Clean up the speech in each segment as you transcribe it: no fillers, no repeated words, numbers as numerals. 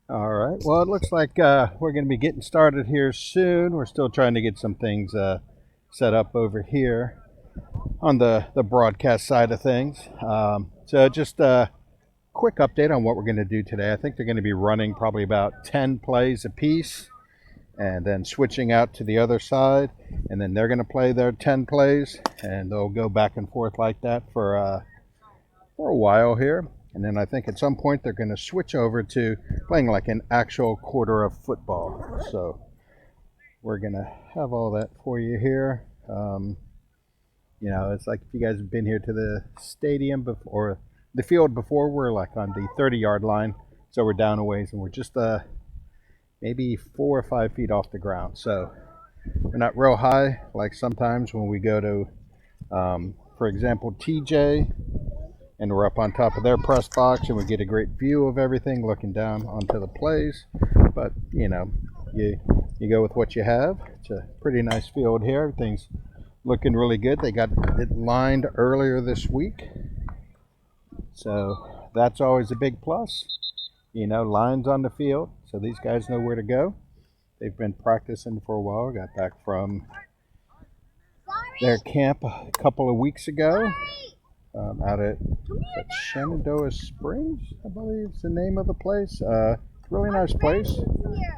All right. Well, it looks like we're going to be getting started here soon. We're still trying to get some things set up over here on the broadcast side of things. So, just a quick update on what we're going to do today. I think they're going to be running probably about 10 plays apiece and then switching out to the other side. And then they're going to play their 10 plays and they'll go back and forth like that for a while here. And then I think at some point they're going to switch over to playing like an actual quarter of football. So we're going to have all that for you here. It's like if you guys have been here to the stadium before, the field before, we're like on the 30-yard line. So we're down a ways and we're just maybe 4 or 5 feet off the ground. So we're not real high like sometimes when we go to, for example, TJ, and we're up on top of their press box and we get a great view of everything looking down onto the plays. But you go with what you have. It's a pretty nice field here. Everything's looking really good. They got it lined earlier this week, so that's always a big plus. Lines on the field, so these guys know where to go. They've been practicing for a while. Got back from their camp a couple of weeks ago, out at Shenandoah Springs, I believe is the name of the place. Really nice place.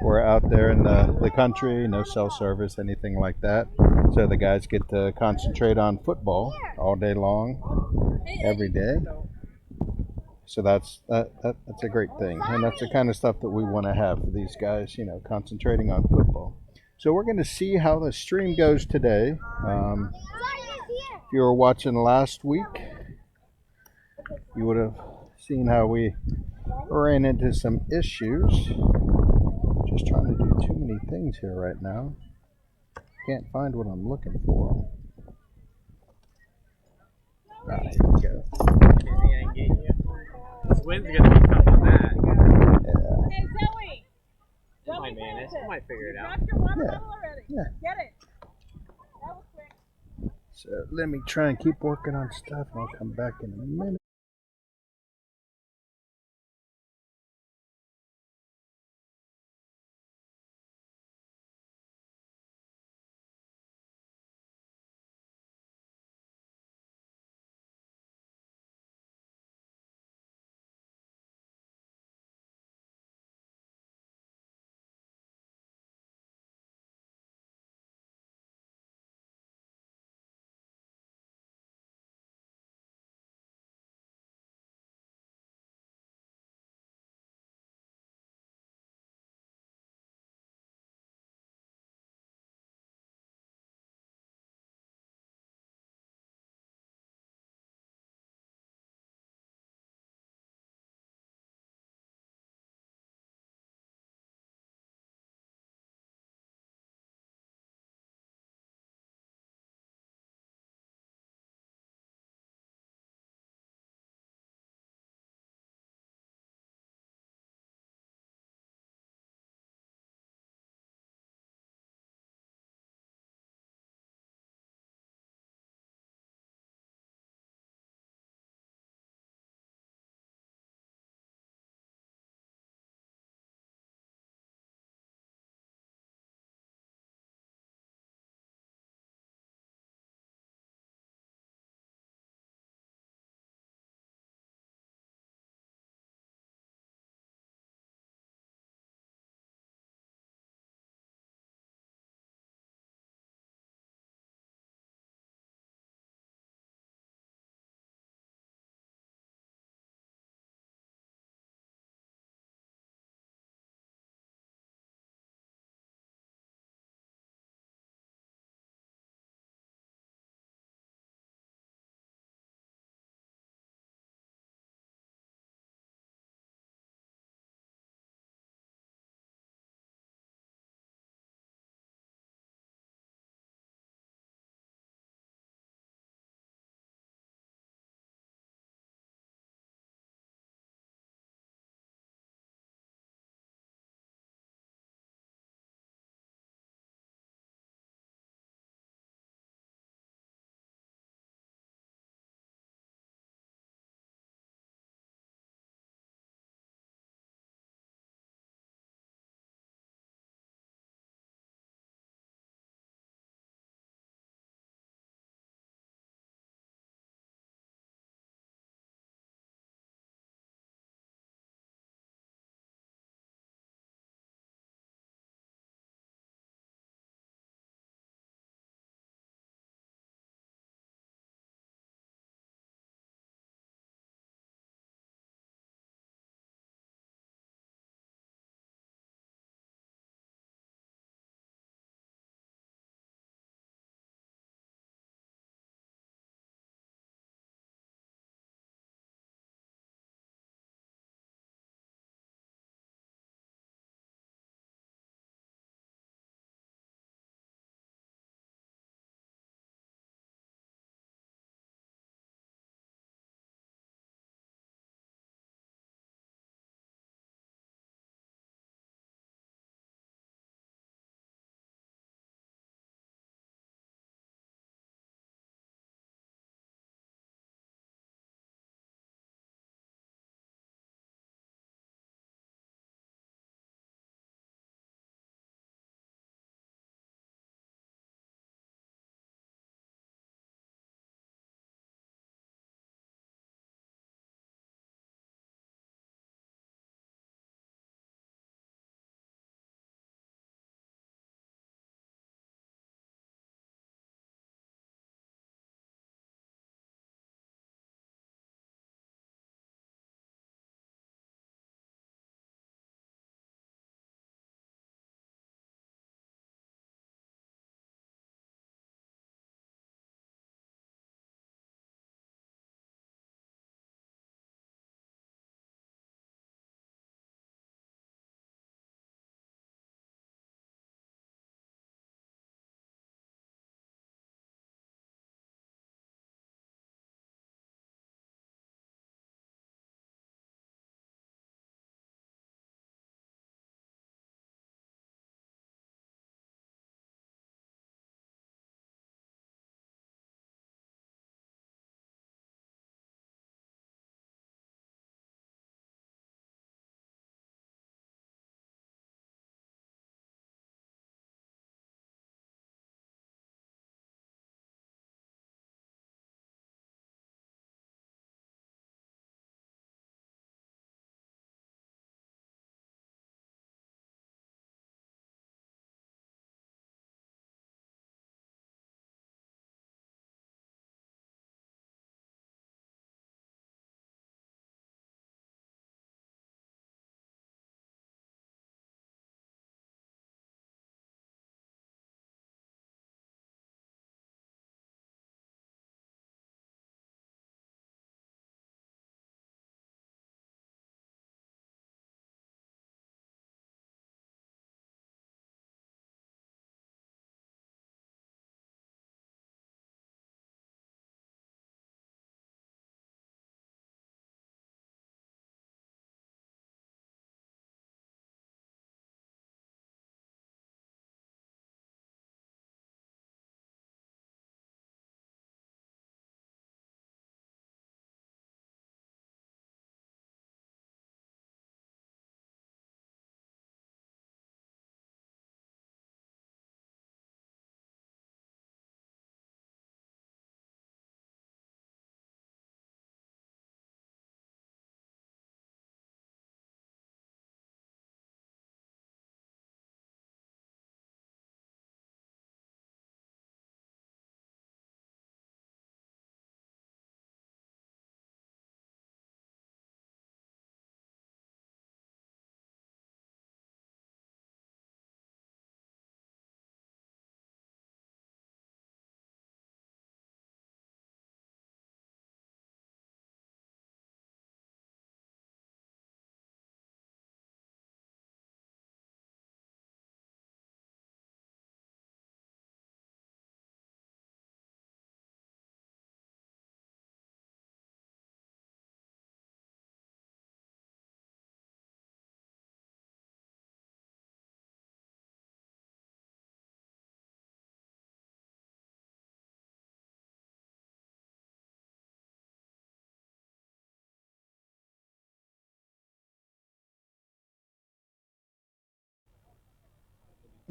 We're out there in the country, no cell service, anything like that. So the guys get to concentrate on football all day long, every day. So that's a great thing, and that's the kind of stuff that we want to have for these guys. Concentrating on football. So we're going to see how the stream goes today. If you were watching last week, you would have seen how we ran into some issues. Just trying to do too many things here right now. Can't find what I'm looking for. Here we go. This wind's gonna be tough on that. Yeah. Hey Zoe! I might manage. I might figure it out. Dropped your water bottle already. Yeah. Get it. That was quick. So let me try and keep working on stuff. I'll come back in a minute.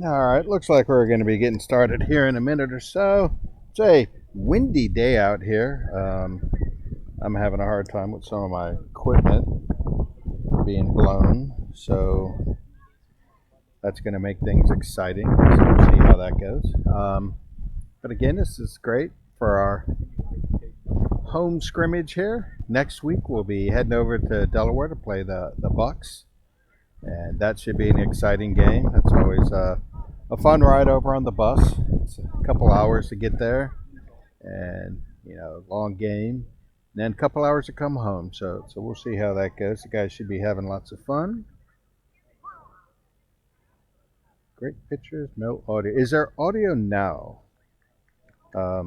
All right, looks like we're going to be getting started here in a minute or so. It's a windy day out here. I'm having a hard time with some of my equipment being blown, so that's going to make things exciting. So we'll see how that goes. But again, this is great for our home scrimmage here. Next week we'll be heading over to Delaware to play the Bucks, and that should be an exciting game. That's always a fun ride over on the bus. It's a couple hours to get there, and long game, and then a couple hours to come home. So we'll see how that goes. The guys should be having lots of fun. Great pictures, no audio. Is there audio now? I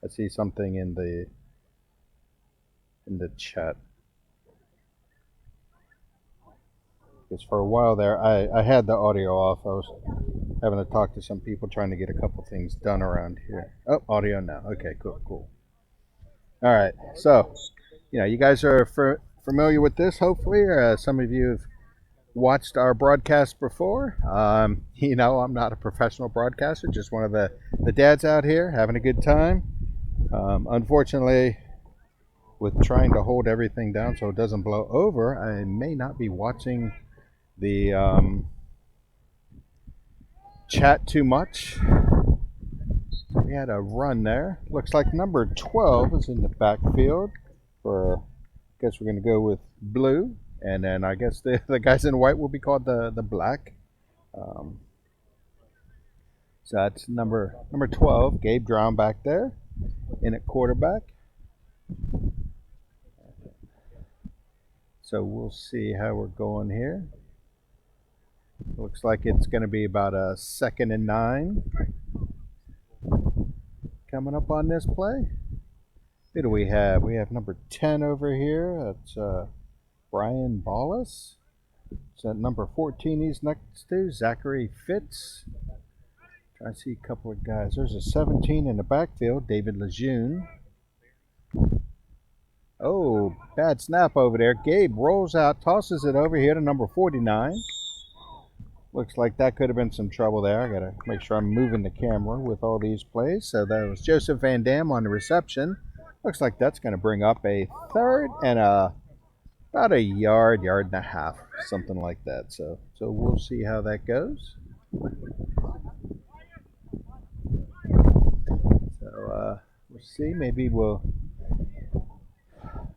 see something in the chat. Because for a while there, I had the audio off. I was having to talk to some people trying to get a couple things done around here. Oh, audio now. Okay, cool. All right, so you guys are familiar with this, hopefully. Some of you have watched our broadcast before. I'm not a professional broadcaster, just one of the dads out here having a good time. Unfortunately, with trying to hold everything down so it doesn't blow over, I may not be watching the chat too much. We had a run there. Looks like number 12 is in the backfield. I guess we're going to go with blue. And then I guess the guys in white will be called the black. So that's number 12, Gabe Drown back there in at quarterback. So we'll see how we're going here. Looks like it's going to be about a 2nd and 9 coming up on this play. Who do we have? We have number 10 over here. That's Brian Ballas. So at number 14 he's next to Zachary Fitz. Trying to see a couple of guys. There's a 17 in the backfield, David Lejeune. Oh, bad snap over there. Gabe rolls out, tosses it over here to number 49. Looks like that could have been some trouble there. I gotta make sure I'm moving the camera with all these plays. So that was Joseph Van Dam on the reception. Looks like that's going to bring up a 3rd and about a yard and a half, something like that. So we'll see how that goes. So we'll see. Maybe we'll.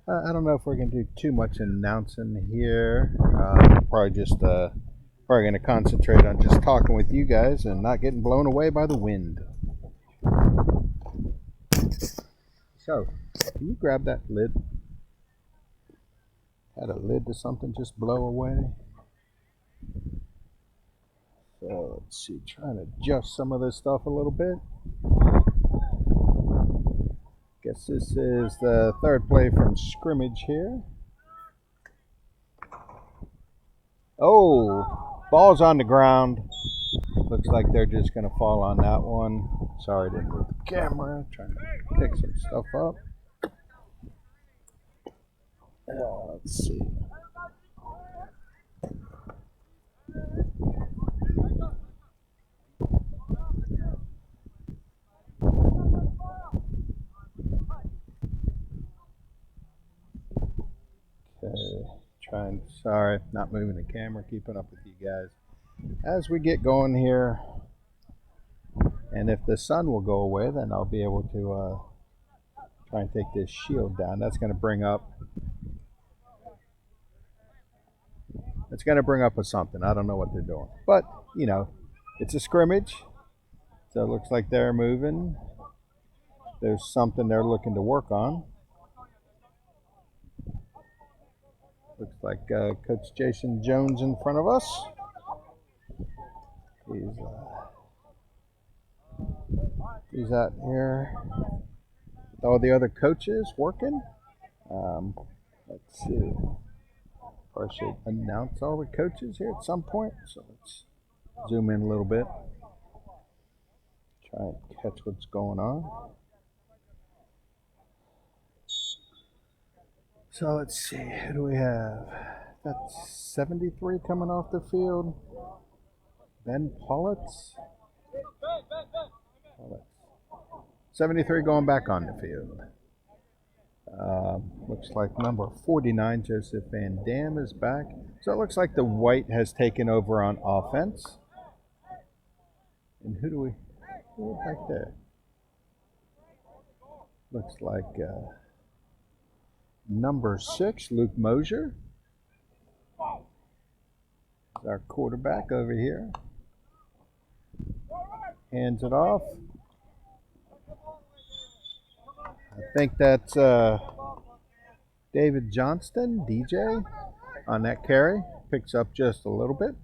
I don't know if we're going to do too much announcing here. Probably just going to concentrate on just talking with you guys and not getting blown away by the wind. So, can you grab that lid? Had a lid to something just blow away. So let's see, trying to adjust some of this stuff a little bit. Guess this is the 3rd play from scrimmage here. Oh, ball's on the ground. Looks like they're just going to fall on that one. Sorry, I didn't move the camera. Trying to pick some stuff up. Let's see. Okay, sorry, not moving the camera, keeping up with you guys. As we get going here, and if the sun will go away, then I'll be able to try and take this shield down. That's going to bring up. It's going to bring up a something. I don't know what they're doing, but it's a scrimmage, so it looks like they're moving. There's something they're looking to work on. Looks like Coach Jason Jones in front of us. He's out here with all the other coaches working. Let's see. I should announce all the coaches here at some point. So let's zoom in a little bit. Try and catch what's going on. So let's see, who do we have? That's 73 coming off the field. Ben Politz. 73 going back on the field. Looks like number 49, Joseph Van Dam, is back. So it looks like the white has taken over on offense. And who back there? Looks like number 6, Luke Mosier. Is our quarterback over here. Hands it off. I think that's David Johnston, DJ, on that carry. Picks up just a little bit.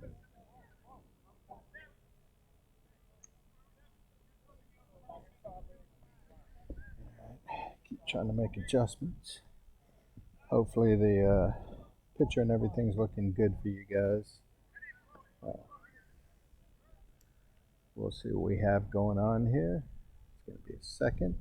Keep trying to make adjustments. Hopefully the picture and everything's looking good for you guys. We'll see what we have going on here. It's going to be a second.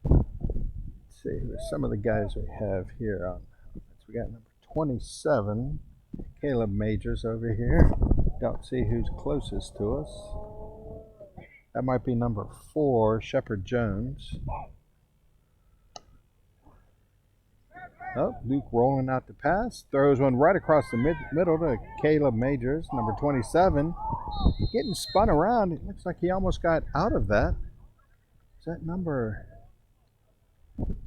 Let's see, there's some of the guys we have here on. We got number 27, Caleb Majors over here. Don't see who's closest to us. That might be number 4, Shepard Jones. Oh, Luke rolling out the pass. Throws one right across the middle to Caleb Majors, number 27. Getting spun around. It looks like he almost got out of that. Is that number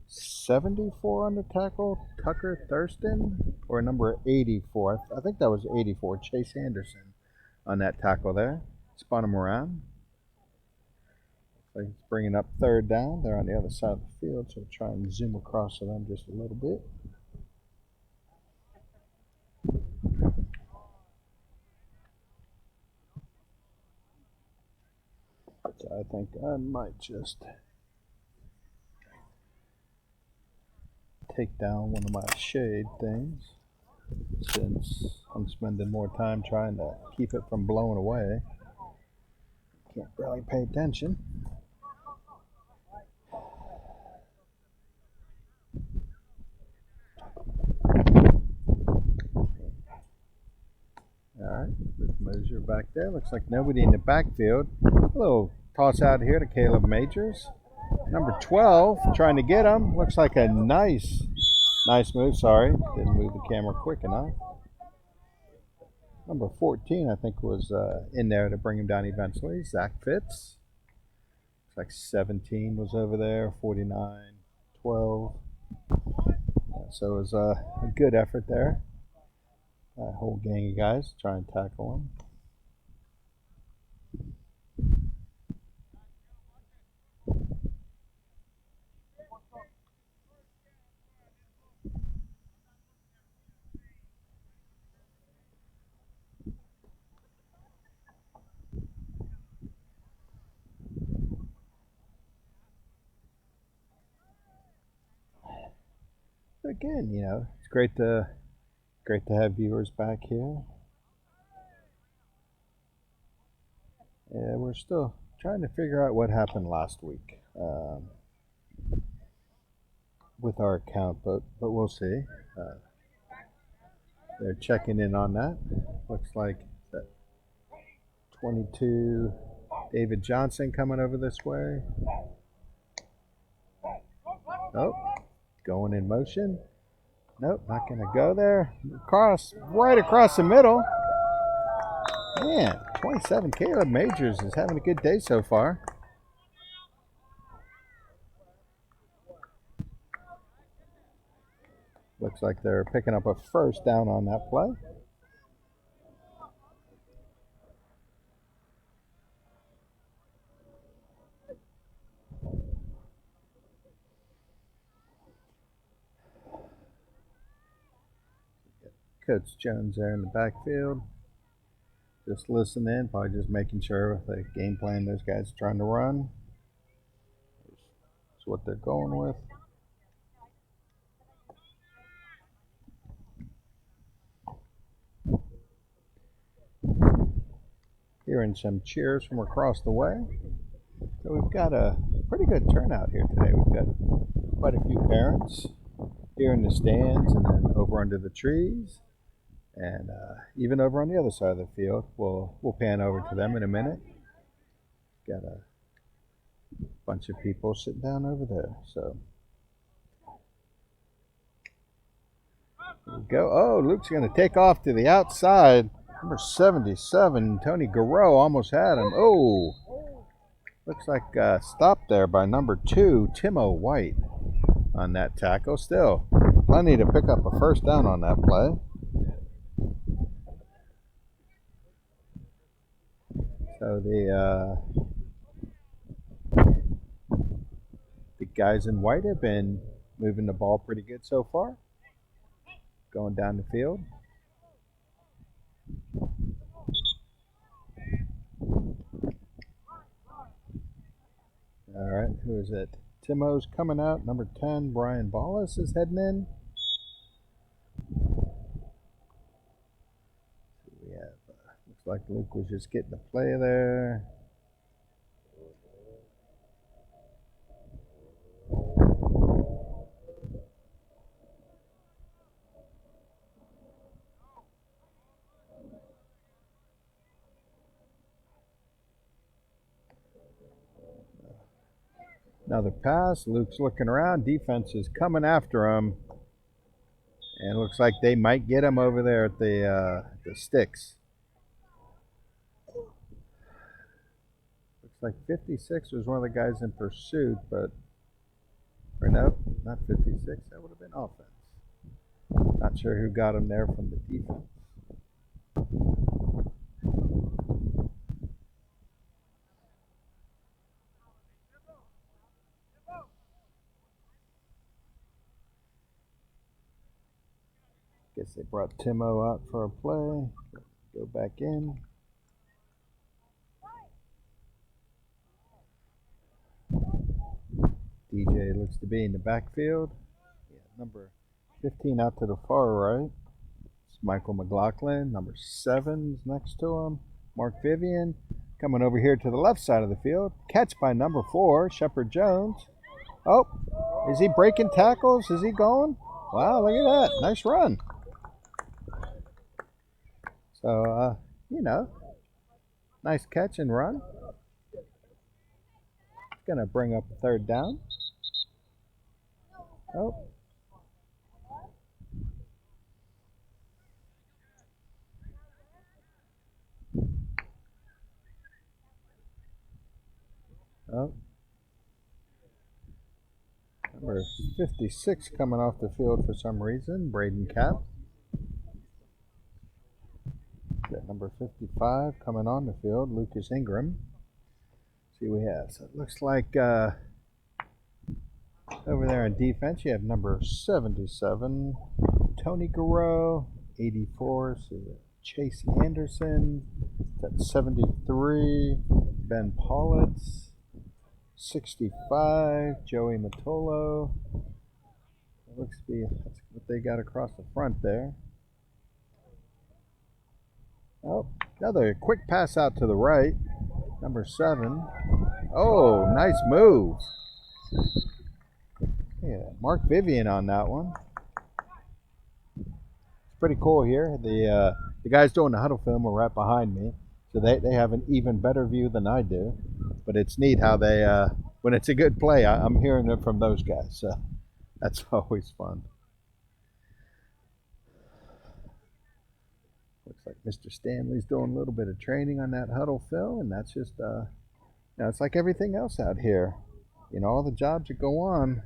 74 on the tackle? Tucker Thurston? Or number 84? I think that was 84. Chase Anderson on that tackle there. Spun him around. Looks like he's bringing up third down. They're on the other side of the field, so we'll try and zoom across to them just a little bit. So I think I might just take down one of my shade things, since I'm spending more time trying to keep it from blowing away. Can't really pay attention. Alright, Luke Mosier back there. Looks like nobody in the backfield. A little toss out here to Caleb Majors. Number 12, trying to get him. Looks like a nice move. Sorry, didn't move the camera quick enough. Number 14, I think, was in there to bring him down eventually. Zach Fitz. Looks like 17 was over there. 49, 12. So it was a good effort there. A whole gang of guys try and tackle him. Again, you know, it's great to have viewers back here. Yeah, we're still trying to figure out what happened last week with our account, but we'll see. They're checking in on that. Looks like that 22 David Johnson coming over this way. Oh, going in motion. Nope, not going to go there. Right across the middle. Man, 27, Caleb Majors is having a good day so far. Looks like they're picking up a first down on that play. Coach Jones there in the backfield. Just listening, probably just making sure the game plan those guys are trying to run is what they're going with. Hearing some cheers from across the way. So we've got a pretty good turnout here today. We've got quite a few parents here in the stands and then over under the trees. And even over on the other side of the field. We'll pan over to them in a minute. Got a bunch of people sitting down over there. So here we go. Oh, Luke's going to take off to the outside. Number 77, Tony Garreau, almost had him. Oh, looks like stopped there by number 2, Timo White on that tackle. Still, plenty to pick up a first down on that play. So the guys in white have been moving the ball pretty good so far. Going down the field. All right, who is it? Timo's coming out. Number 10, Brian Ballas is heading in. We have, looks like Luke was just getting the play there. Another pass. Luke's looking around. Defense is coming after him. And it looks like they might get him over there at the sticks. Looks like 56 was one of the guys in pursuit, but or no, not 56. That would have been offense. Not sure who got him there from the defense. Guess they brought Timo out for a play. Go back in. DJ looks to be in the backfield. Yeah, number 15 out to the far right. It's Michael McLaughlin. Number 7 is next to him. Mark Vivian coming over here to the left side of the field. Catch by number 4, Shepard Jones. Oh, is he breaking tackles? Is he going? Wow, look at that. Nice run. So, you know, nice catch and run. It's going to bring up a third down. Oh. Oh. Number 56 coming off the field for some reason, Braden Cap. Got number 55 coming on the field, Lucas Ingram. See what we have. So it looks like over there on defense, you have number 77, Tony Garreau, 84, so Chase Anderson, that's 73, Ben Paulitz, 65, Joey Matolo. It looks to be that's what they got across the front there. Oh, another quick pass out to the right. Number 7. Oh, nice move. Yeah, Mark Vivian on that one. It's pretty cool here. The guys doing the huddle film are right behind me, so they have an even better view than I do. But it's neat how they, when it's a good play, I'm hearing it from those guys. So that's always fun. Looks like Mr. Stanley's doing a little bit of training on that huddle film, and that's just, you know, it's like everything else out here. You know, all the jobs that go on,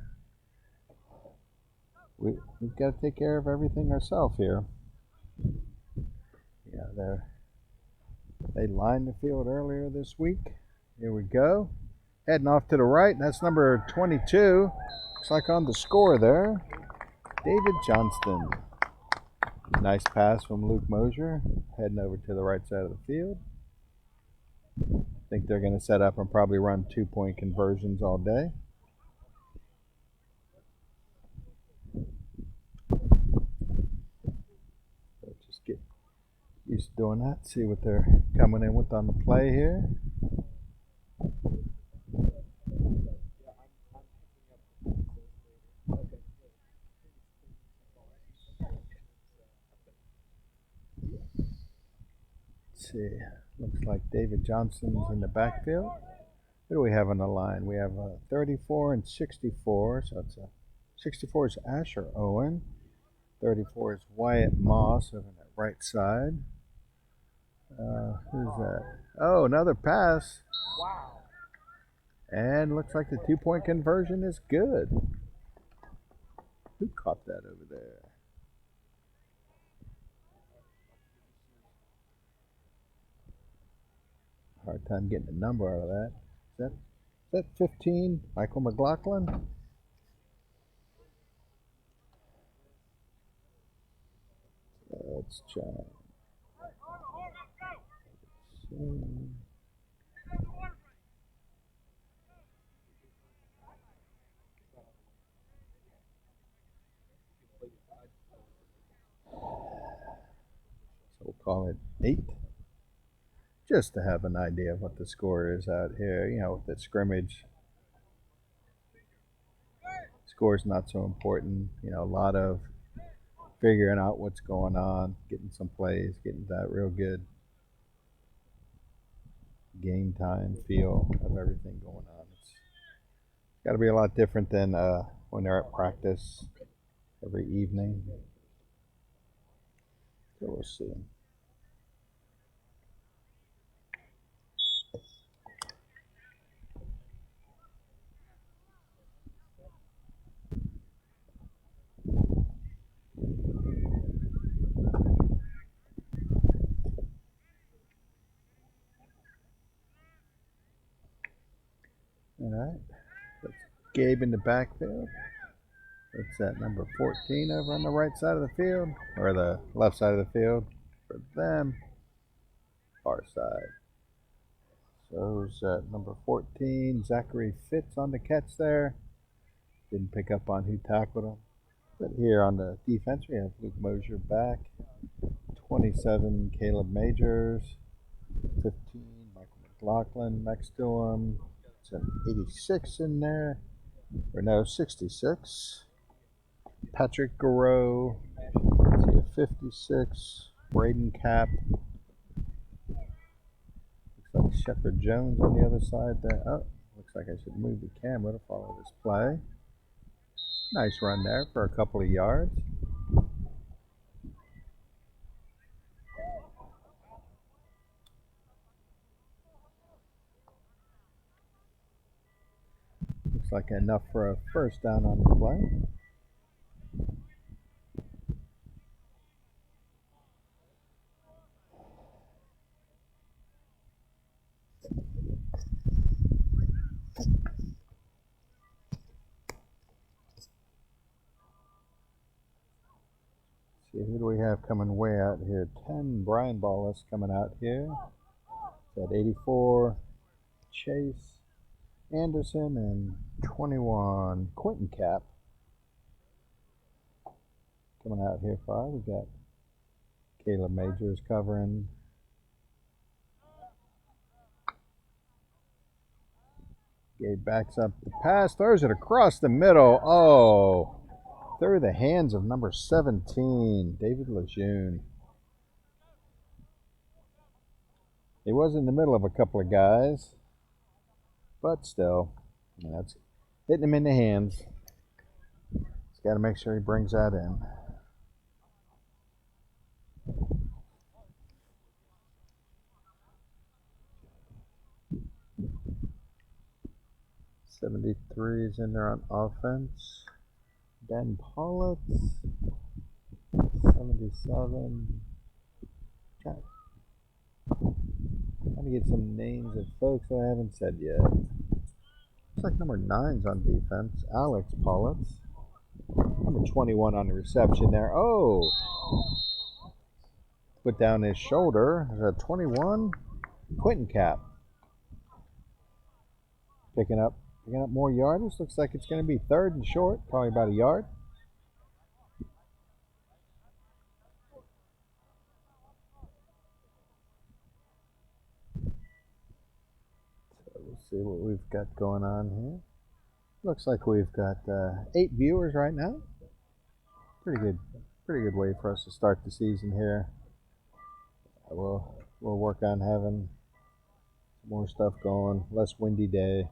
we've got to take care of everything ourselves here. Yeah, they lined the field earlier this week. Here we go. Heading off to the right, and that's number 22. Looks like on the score there, David Johnston. Nice pass from Luke Mosier, heading over to the right side of the field. I think they're going to set up and probably run 2-point conversions all day. So just get used to doing that, see what they're coming in with on the play here. Let's see. Looks like David Johnson's in the backfield. Who do we have on the line? We have 34 and 64. So it's 64 is Asher Owen. 34 is Wyatt Moss over on that right side. Who's that? Oh, another pass. Wow. And looks like the 2-point conversion is good. Who caught that over there? Hard time getting a number out of that. Is that 15? Michael McLaughlin? Let's check. So we'll call it 8. Just to have an idea of what the score is out here. You know, with the scrimmage, score's not so important. You know, a lot of figuring out what's going on, getting some plays, getting that real good game time feel of everything going on. It's got to be a lot different than when they're at practice every evening. So we'll see. All right, that's Gabe in the backfield. That's that number 14 over on the right side of the field, or the left side of the field for them. Far side. So is that number 14, Zachary Fitz on the catch there. Didn't pick up on who tackled him. But here on the defense, we have Luke Mosier back. 27, Caleb Majors. 15, Michael McLaughlin next to him. It's an 86 in there. Or no, 66. Patrick Garreau. Let's see, a 56. Braden Cap. Looks like Shepard Jones on the other side there. Oh, looks like I should move the camera to follow this play. Nice run there for a couple of yards. Looks like enough for a first down on the play. See, who do we have coming way out here? 10, Brian Ballas coming out here. At 84, Chase Anderson, and 21, Quentin Cap. Coming out here far, we got Caleb Majors covering. Gabe backs up the pass, throws it across the middle. Oh, through the hands of number 17, David Lejeune. He was in the middle of a couple of guys, but still, that's hitting him in the hands. He's got to make sure he brings that in. '73 is in there on offense. Ben Pollitt, 77. Trying to get some names of folks that I haven't said yet. Looks like number 9's on defense, Alex Pollitt. Number 21 on the reception there. Oh! Put down his shoulder. Is that 21? Quentin Cap. Picking up more yardage. Looks like it's going to be 3rd and short, probably about a yard. So we'll see what we've got going on here. Looks like we've got 8 viewers right now. Pretty good way for us to start the season here. We'll we'll work on having more stuff going. Less windy day.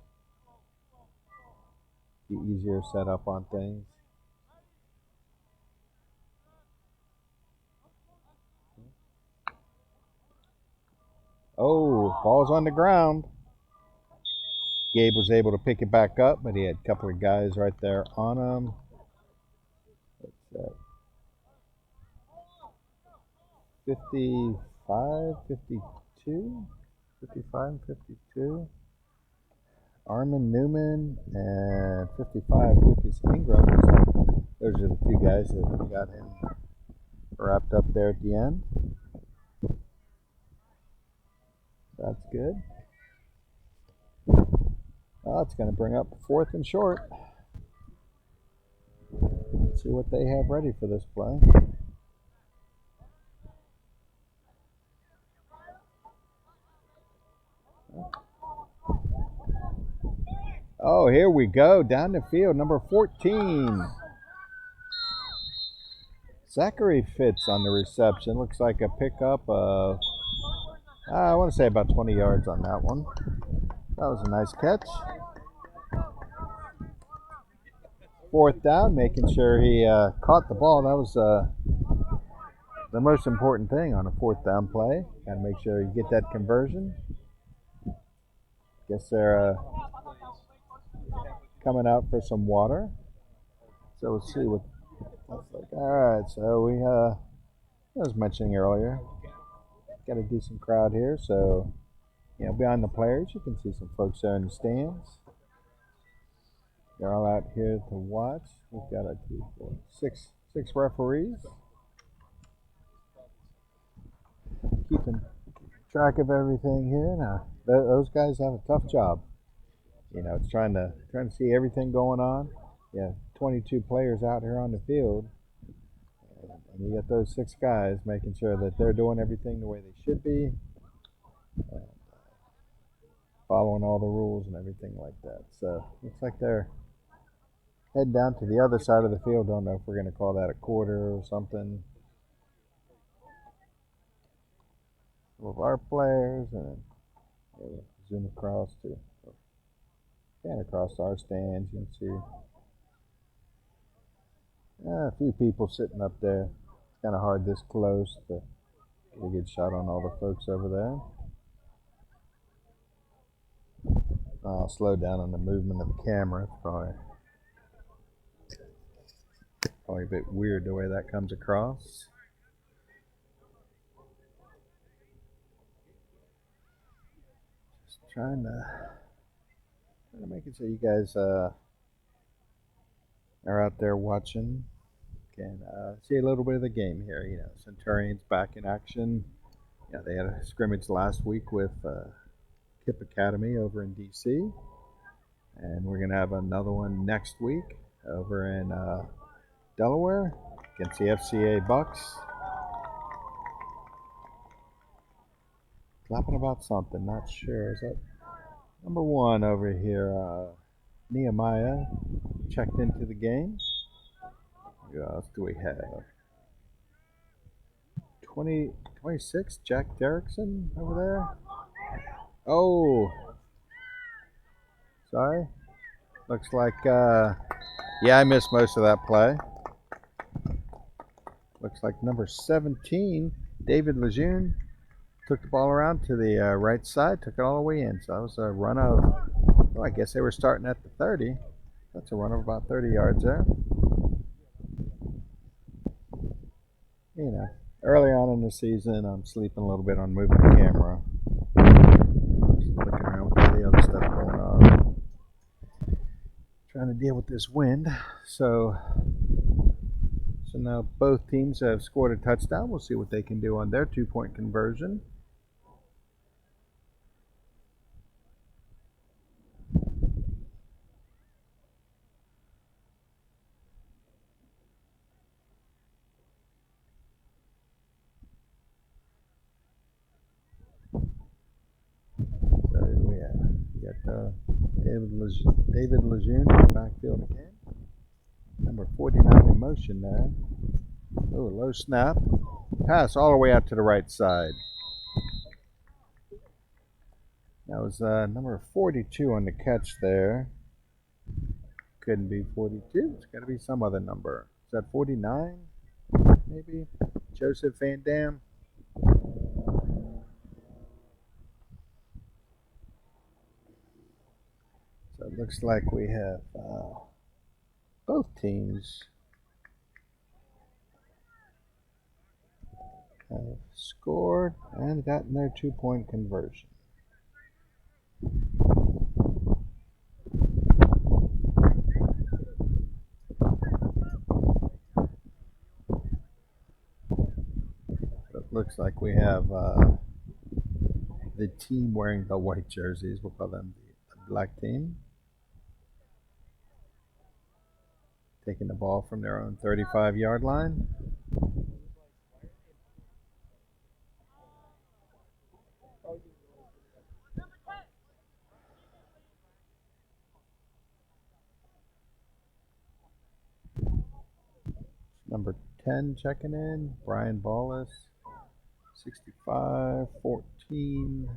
Be easier set up on things. Oh, ball's on the ground. Gabe was able to pick it back up, but he had a couple of guys right there on him. What's that? 55, 52? 55, 52. Armin Newman and 55 Lucas Ingram. So those are the two guys that got him wrapped up there at the end. That's good. Oh, it's going to bring up 4th and short. Let's see what they have ready for this play. Oh, here we go. Down the field, number 14. Zachary Fitz on the reception. Looks like a pickup of, I want to say about 20 yards on that one. That was a nice catch. 4th down, making sure he caught the ball. That was the most important thing on a 4th down play. Got to make sure you get that conversion. Guess they're coming out for some water. So we'll see what that's like. All right, so we, I was mentioning earlier, got a decent crowd here. So, you know, behind the players, you can see some folks there in the stands. They're all out here to watch. We've got a 2, 4, 6 referees keeping track of everything here. Now, those guys have a tough job. You know, it's trying to see everything going on. Yeah, 22 players out here on the field, and you got those 6 guys making sure that they're doing everything the way they should be, following all the rules and everything like that. So looks like they're heading down to the other side of the field. Don't know if we're going to call that a quarter or something. Some of our players, and we'll zoom across to. And across our stands, you can see a few people sitting up there. It's kind of hard this close to get a good shot on all the folks over there. I'll slow down on the movement of the camera. It's probably a bit weird the way that comes across. Just trying to make it so you guys are out there watching. Can see a little bit of the game here. You know, Centurions back in action. Yeah, they had a scrimmage last week with Kip Academy over in DC, and we're gonna have another one next week over in Delaware against the FCA Bucks. Clapping about something, not sure. Is that number 1 over here? Nehemiah checked into the game. Who else do we have? 26, Jack Derrickson over there. Oh, sorry. Looks like, yeah, I missed most of that play. Looks like number 17, David Lejeune, took the ball around to the right side, took it all the way in. So that was a run of, well, I guess they were starting at the 30. That's a run of about 30 yards there. You know, early on in the season, I'm sleeping a little bit on moving the camera. Just looking around with all the other stuff going on. Trying to deal with this wind. So now both teams have scored a touchdown. We'll see what they can do on their 2-point conversion. David Lejeune in the backfield again. Number 49 in motion there. Oh, low snap. Pass all the way out to the right side. That was number 42 on the catch there. Couldn't be 42. It's got to be some other number. Is that 49? Maybe? Joseph Van Dam? So it looks like we have both teams have scored and gotten their 2-point conversion. So it looks like we have the team wearing the white jerseys. We'll call them the black team. Taking the ball from their own 35-yard line. Number 10 checking in, Brian Ballas. 65, 14,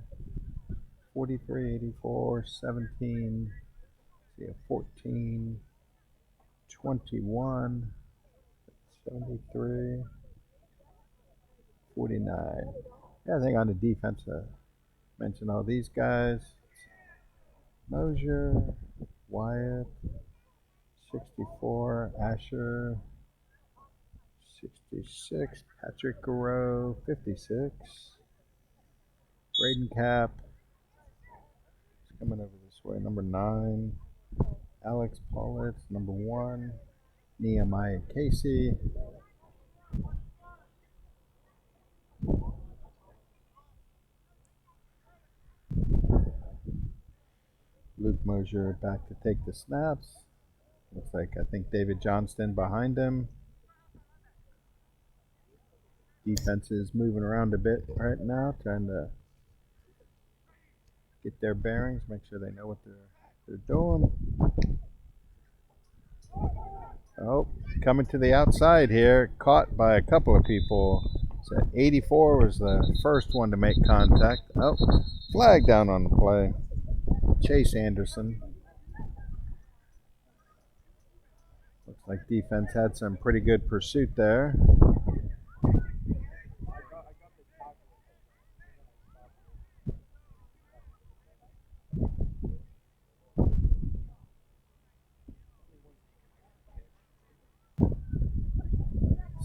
43, 84, 17, 14, 21, 73, 49. Yeah, I think on the defense, mention all these guys. Mosier, Wyatt, 64, Asher, 66, Patrick Garreau, 56, Braden Cap, he's coming over this way, number 9, Alex Pollitt, number 1, Nehemiah Casey, Luke Mosier back to take the snaps. Looks like, I think, David Johnston behind him. Defense is moving around a bit right now, trying to get their bearings, make sure they know what they're doing. Oh, coming to the outside here, caught by a couple of people. So 84 was the first one to make contact. Oh, flag down on the play. Chase Anderson. Looks like defense had some pretty good pursuit there.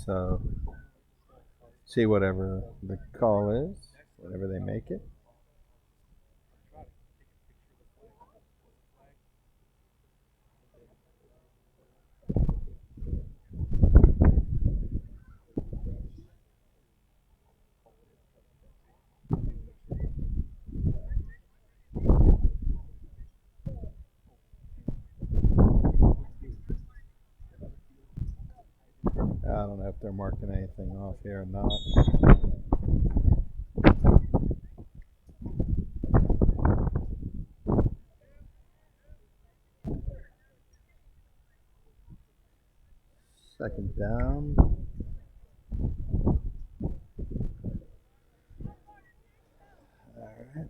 So, see whatever the call is, whatever they make it. I don't know if they're marking anything off here or not. Second down. All right.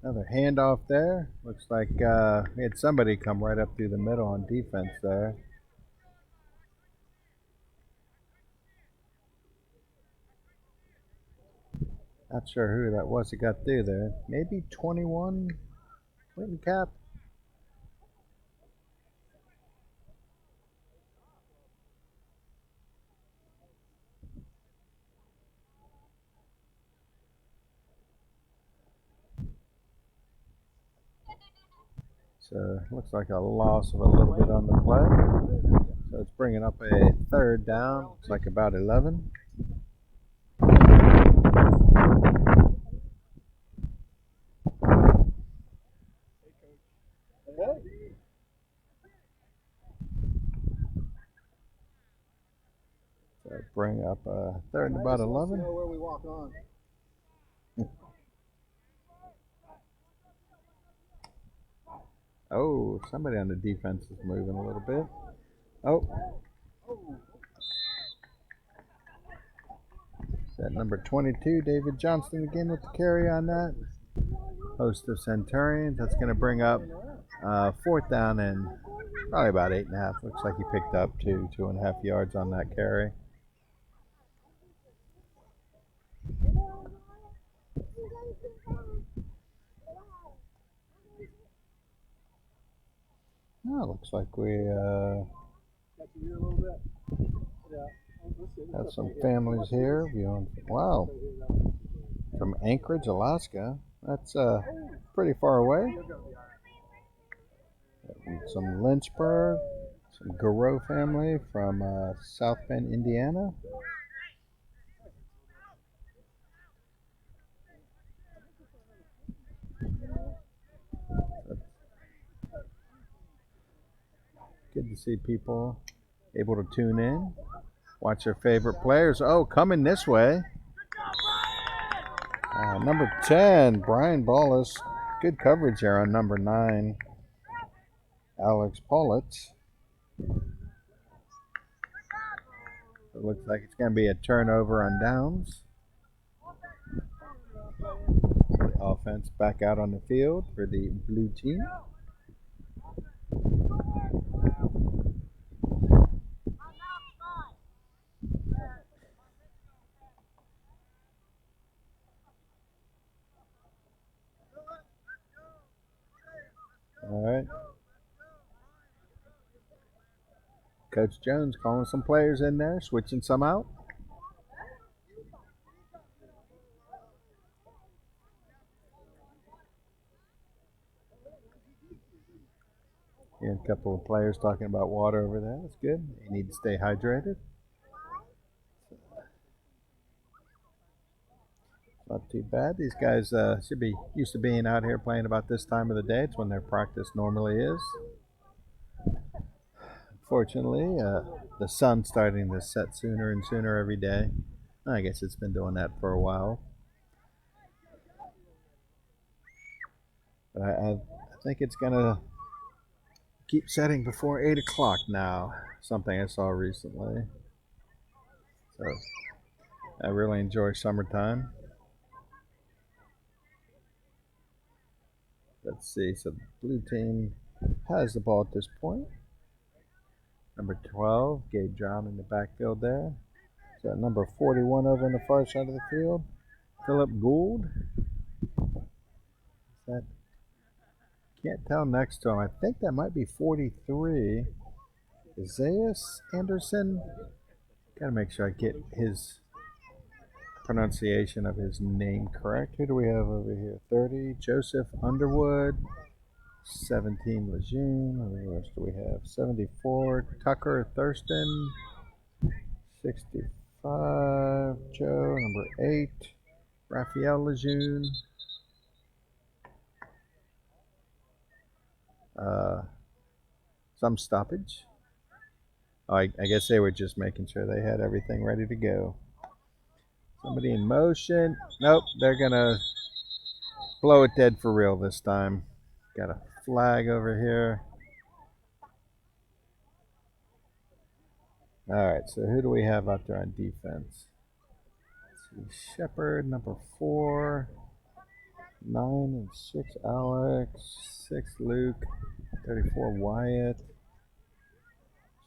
Another handoff there. Looks like we had somebody come right up through the middle on defense there. Not sure who that was that got through there. Maybe 21, Clinton Cap. So looks like a loss of a little bit on the play. So it's bringing up a third down. Looks like about 11. bring up third and about 11. Where we walk on. Oh, somebody on the defense is moving a little bit. Oh. Is that number 22, David Johnston again with the carry on that. Host of Centurions. That's going to bring up fourth down and probably about 8.5. Looks like he picked up 2.5 yards on that carry. Oh, looks like we have some families here. Wow, from Anchorage, Alaska. That's pretty far away. Some Lynchburg, some Garreau family from South Bend, Indiana. Good to see people able to tune in, watch their favorite players. Oh, coming this way. Number 10, Brian Ballas. Good coverage there on number 9, Alex Pollitt. It looks like it's going to be a turnover on downs. So the offense back out on the field for the blue team. All right. Coach Jones calling some players in there, switching some out. Here, a couple of players talking about water over there. That's good. You need to stay hydrated. Not too bad. These guys should be used to being out here playing about this time of the day. It's when their practice normally is. Unfortunately, the sun's starting to set sooner and sooner every day. I guess it's been doing that for a while. But I think it's going to keep setting before 8 o'clock now. Something I saw recently. So I really enjoy summertime. Let's see. So the blue team has the ball at this point. Number 12, Gabe John in the backfield there. So number 41 over on the far side of the field, Philip Gould. That can't tell next to him. I think that might be 43. Isaiah Anderson. Gotta make sure I get his pronunciation of his name correct. Who do we have over here? 30, Joseph Underwood. 17, Lejeune. What else do we have? 74, Tucker Thurston. 65, Joe. Number 8, Raphael Lejeune. Some stoppage. Oh, I guess they were just making sure they had everything ready to go. Somebody in motion. Nope, they're going to blow it dead for real this time. Got a flag over here. All right, so who do we have out there on defense? Let's see, Shepard, number 4. 9 and 6, Alex. 6, Luke. 34, Wyatt.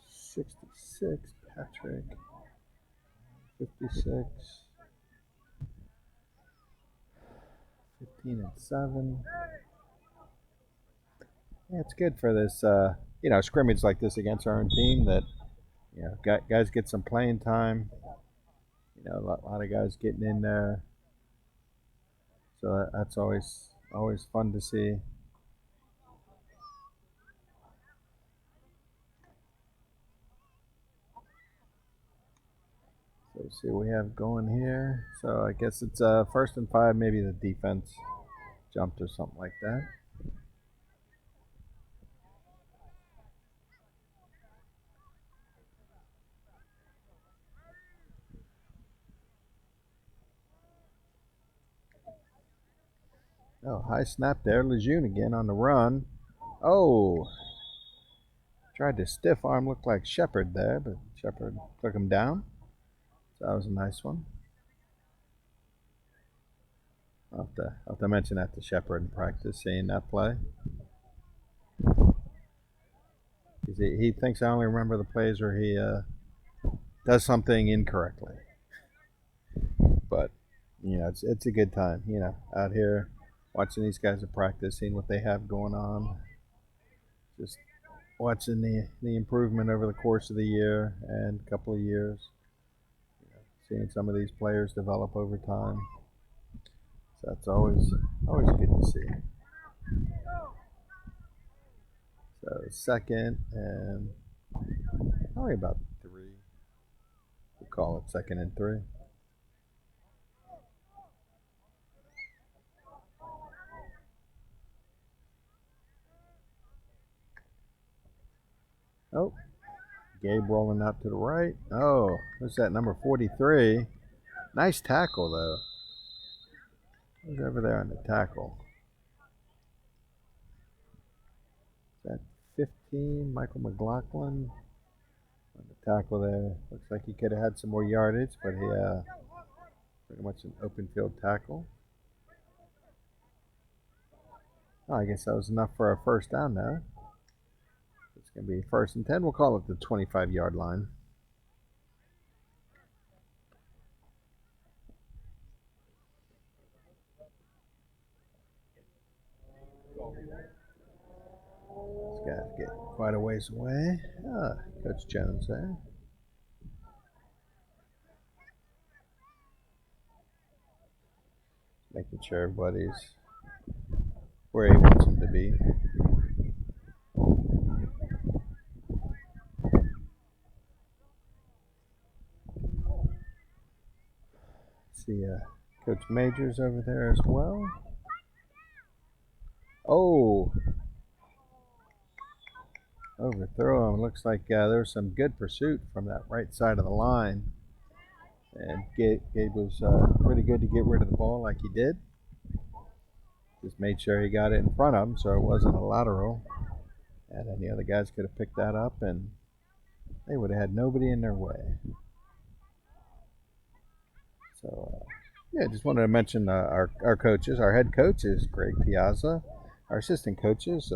66, Patrick. 56. 15 and 7. Yeah, it's good for this, scrimmage like this against our own team that, guys get some playing time. A lot of guys getting in there. So that's always fun to see. So let's see what we have going here. So I guess it's 1st and 5, maybe the defense jumped or something like that. Oh, high snap there. Lejeune again on the run. Oh, tried to stiff arm, looked like Shepard there, but Shepard took him down. So that was a nice one. I'll have to mention that to Shepard in practice, seeing that play. He thinks I only remember the plays where he does something incorrectly. But, you know, it's a good time, you know, out here watching these guys at practice, seeing what they have going on. Just watching the improvement over the course of the year and a couple of years. You know, seeing some of these players develop over time. So that's always good to see. So second and probably about 3. We'll call it 2nd and 3. Oh, Gabe rolling out to the right. Oh, what's that, number 43? Nice tackle, though. Who's over there on the tackle? Is that 15, Michael McLaughlin? On the tackle there. Looks like he could have had some more yardage, but he pretty much an open field tackle. Oh, I guess that was enough for a first down now. It's going to be 1st and 10. We'll call it the 25-yard line. These guys get quite a ways away. Ah, Coach Jones there. Making sure everybody's where he wants them to be. See Coach Majors over there as well. Oh, overthrow him. Looks like there's some good pursuit from that right side of the line. And Gabe was pretty good to get rid of the ball like he did. Just made sure he got it in front of him so it wasn't a lateral. And any other guys could have picked that up and they would have had nobody in their way. So, yeah, just wanted to mention our coaches. Our head coach is Greg Piazza. Our assistant coaches,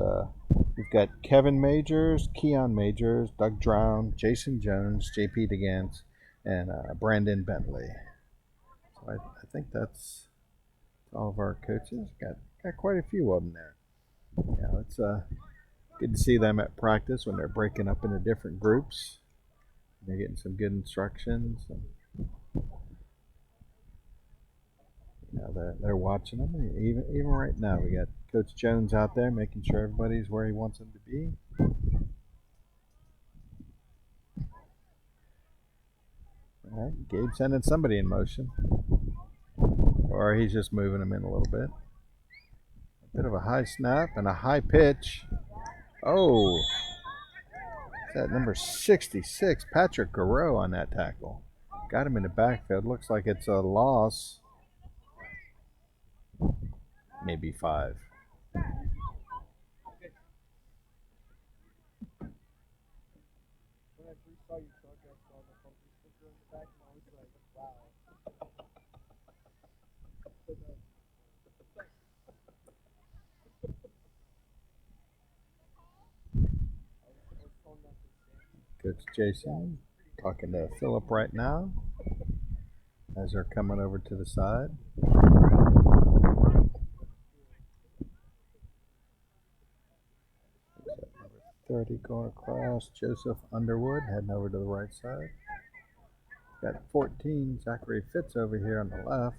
we've got Kevin Majors, Keon Majors, Doug Drown, Jason Jones, JP DeGance, and Brandon Bentley. So I think that's all of our coaches. Got quite a few of them there. You know, it's good to see them at practice when they're breaking up into different groups. They're getting some good instructions. And, you know, they're watching them. Even right now, we got Coach Jones out there making sure everybody's where he wants them to be. All right, Gabe sending somebody in motion. Or he's just moving them in a little bit. A bit of a high snap and a high pitch. Oh, is that number 66, Patrick Garreau on that tackle. Got him in the backfield. Looks like it's a loss. Maybe 5. Coach Jason talking to Philip right now as they're coming over to the side. Number 30 going across, Joseph Underwood heading over to the right side. Got 14, Zachary Fitz over here on the left.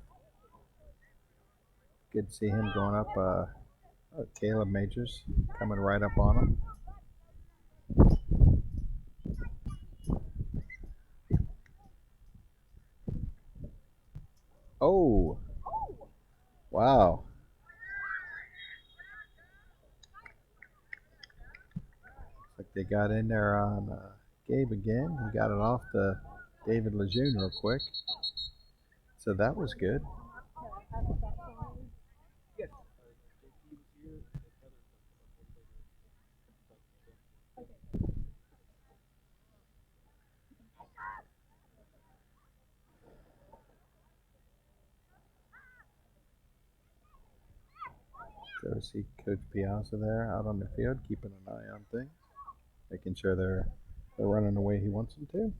Good to see him going up. Caleb Majors coming right up on him. Oh, wow. Looks like they got in there on Gabe again. He got it off to David Lejeune real quick. So that was good. So see Coach Piazza there out on the field, keeping an eye on things, making sure they're running the way he wants them to.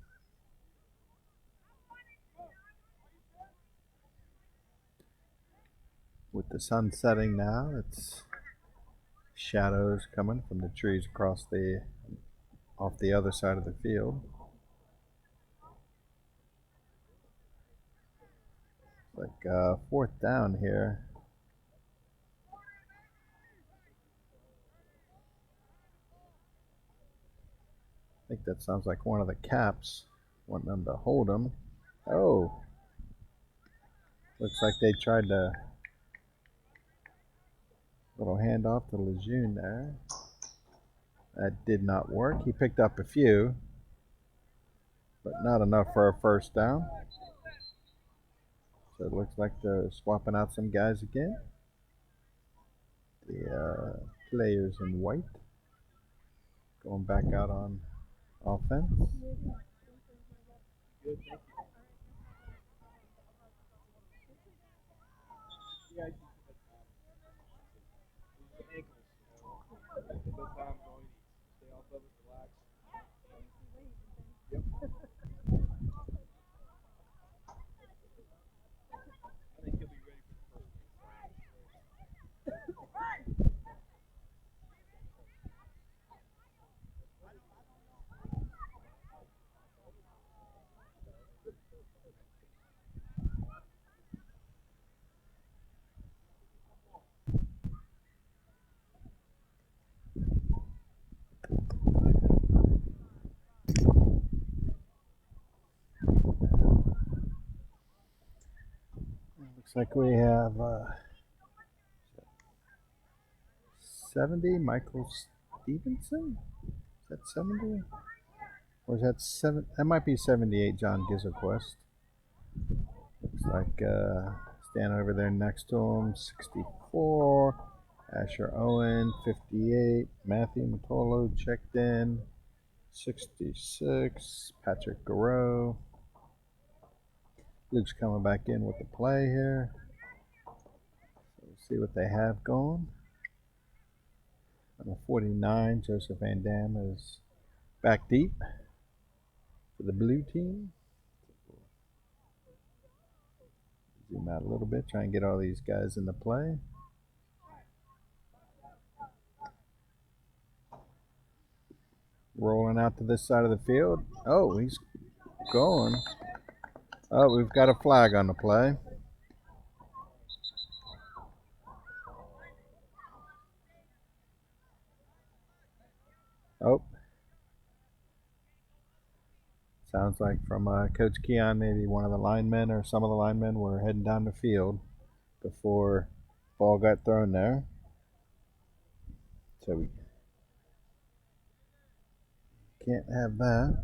With the sun setting now, it's shadows coming from the trees off the other side of the field. Like fourth down here. I think that sounds like one of the caps wanting them to hold him. Oh, looks like they tried to little handoff to Lejeune there. That did not work. He picked up a few, but not enough for a first down. So it looks like they're swapping out some guys again. The players in white going back out on offense. Looks like we have 70, Michael Stevenson? Is that 70? Or is that 7? That might be 78, John Gizelquist. Looks like standing over there next to him, 64. Asher Owen, 58. Matthew Matolo checked in, 66. Patrick Garreau. Luke's coming back in with the play here. So we'll see what they have going. Number 49, Joseph Van Dam is back deep for the blue team. Zoom out a little bit, try and get all these guys in the play. Rolling out to this side of the field. Oh, he's going. Oh, we've got a flag on the play. Oh. Sounds like from Coach Keon, maybe one of the linemen or some of the linemen were heading down the field before the ball got thrown there. So we can't have that.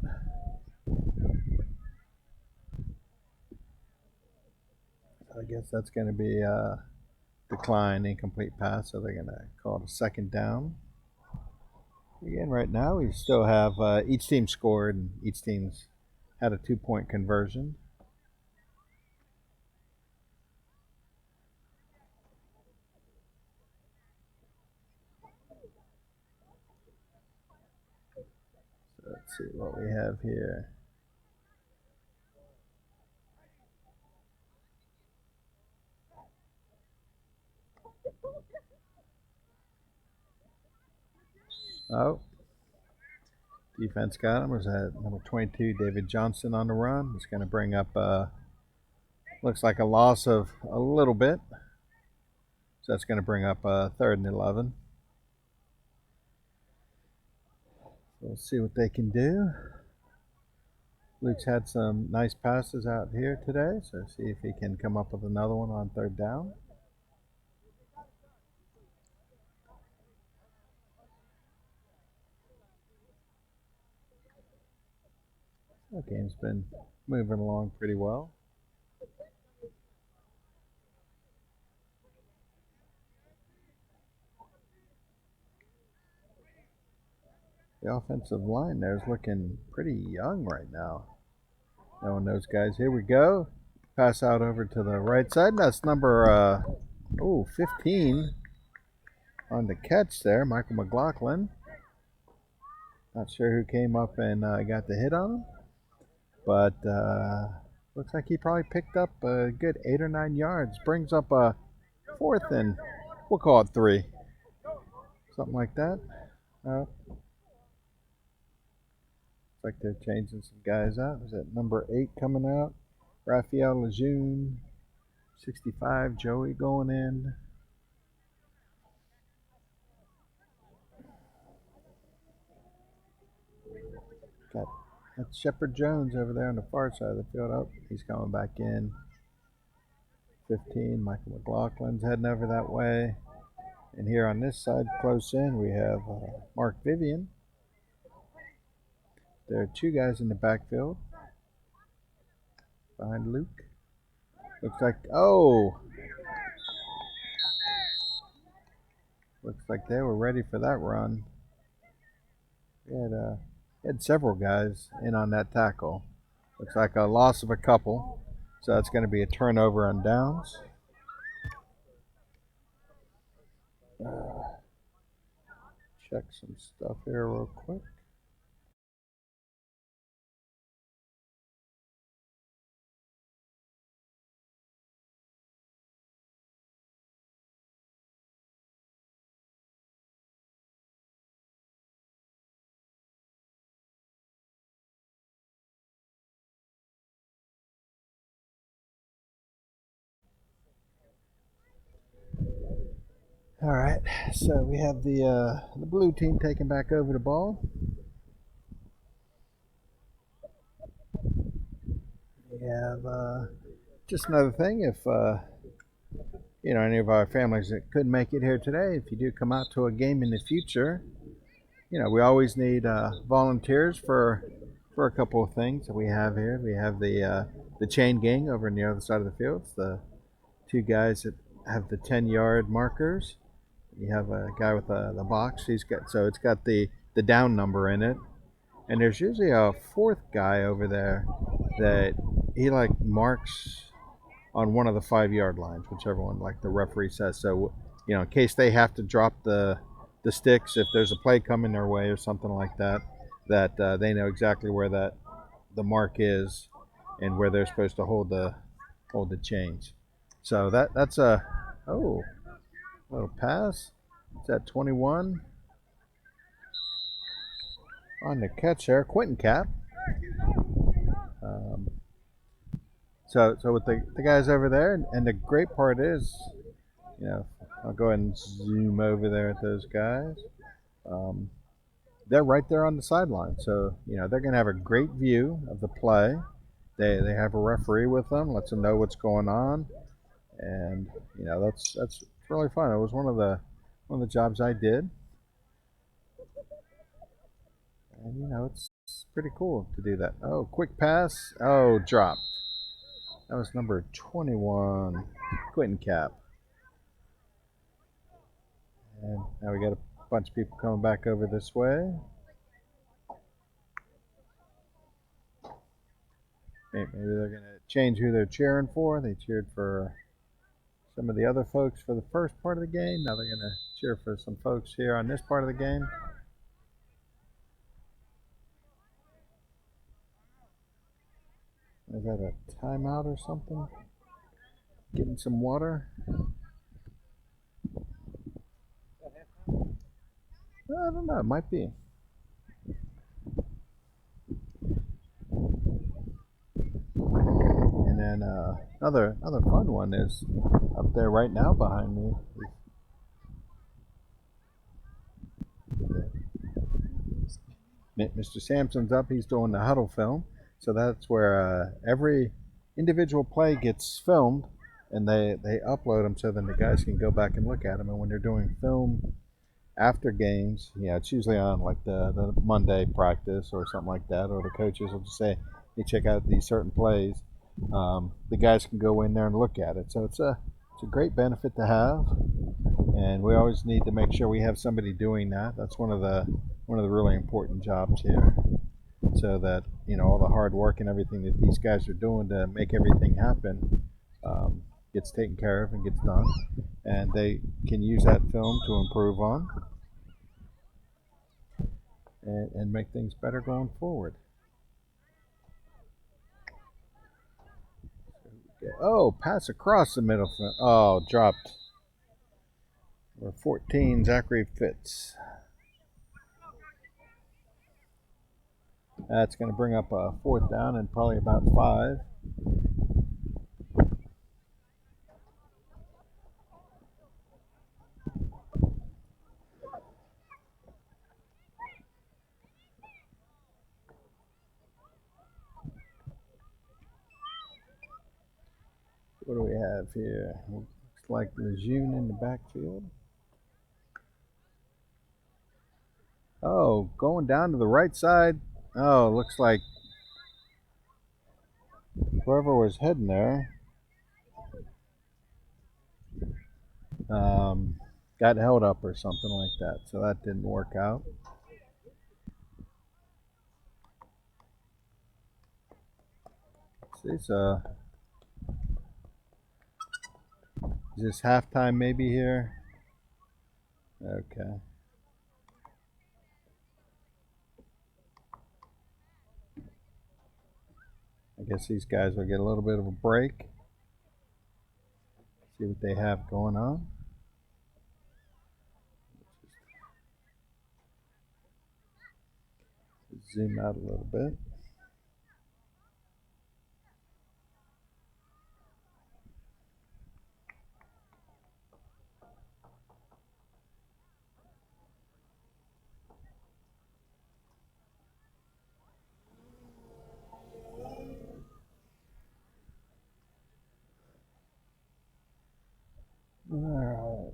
I guess that's going to be a decline, incomplete pass, so they're going to call it a second down. Again, right now we still have each team scored and each team's had a 2-point conversion. So let's see what we have here. Oh, defense got him. Was that number 22, David Johnson, on the run? It's going to bring up, looks like a loss of a little bit. So that's going to bring up 3rd and 11. So we'll see what they can do. Luke's had some nice passes out here today, so see if he can come up with another one on 3rd down. The game's been moving along pretty well. The offensive line there is looking pretty young right now. Knowing those guys. Here we go. Pass out over to the right side. That's number 15. on the catch there, Michael McLaughlin. Not sure who came up and got the hit on him, but looks like he probably picked up a good 8 or 9 yards. Brings up a 4th and we'll call it 3, something like that. Looks like they're changing some guys out. Is that number 8 coming out? Raphael Lejeune, 65. Joey going in. Got that's Shepard Jones over there on the far side of the field. Oh, he's coming back in. 15, Michael McLaughlin's heading over that way. And here on this side, close in, we have Mark Vivian. There are 2 guys in the backfield. Behind Luke. Looks like, looks like they were ready for that run. We had several guys in on that tackle. Looks like a loss of a couple. So that's going to be a turnover on downs. Check some stuff here real quick. All right, so we have the blue team taking back over the ball. We have just another thing. If any of our families that couldn't make it here today, if you do come out to a game in the future, we always need volunteers for a couple of things that we have here. We have the chain gang over on the other side of the field. It's the 2 guys that have the 10-yard markers. You have a guy with the box. It's got the down number in it, and there's usually a 4th guy over there that he marks on one of the 5-yard lines, whichever one the referee says. So in case they have to drop the sticks if there's a play coming their way or something like that, that they know exactly where the mark is and where they're supposed to hold the chains. So that's a little pass. It's at 21. On the catch there, Quentin Cap. So with the guys over there, and the great part is, I'll go ahead and zoom over there at those guys. They're right there on the sideline, so they're going to have a great view of the play. They have a referee with them, lets them know what's going on, and that's really fun. It was one of the jobs I did, and it's pretty cool to do that. Oh, quick pass. Oh, dropped. That was number 21, Quentin Cap. And now we got a bunch of people coming back over this way. Maybe they're going to change who they're cheering for. They cheered for some of the other folks for the first part of the game. Now they're going to cheer for some folks here on this part of the game. Is that a timeout or something? Getting some water? I don't know. It might be. And then another fun one is up there right now behind me. Mr. Sampson's up. He's doing the huddle film. So that's where every individual play gets filmed, and they upload them so then the guys can go back and look at them. And when they're doing film after games, it's usually on the Monday practice or something like that, or the coaches will just say, "Hey, check out these certain plays." The guys can go in there and look at it. So it's a great benefit to have, and we always need to make sure we have somebody doing that. That's one of the really important jobs here, so that all the hard work and everything that these guys are doing to make everything happen gets taken care of and gets done. and they can use that film to improve on and make things better going forward. Oh, pass across the middle. Oh, dropped. Number 14, Zachary Fitz. That's going to bring up a 4th down and probably about 5. What do we have here? Looks like Lejeune in the backfield. Oh, going down to the right side. Oh, looks like whoever was heading there got held up or something like that. So that didn't work out. See, so is this halftime maybe here? Okay. I guess these guys will get a little bit of a break. See what they have going on. Zoom out a little bit. All right.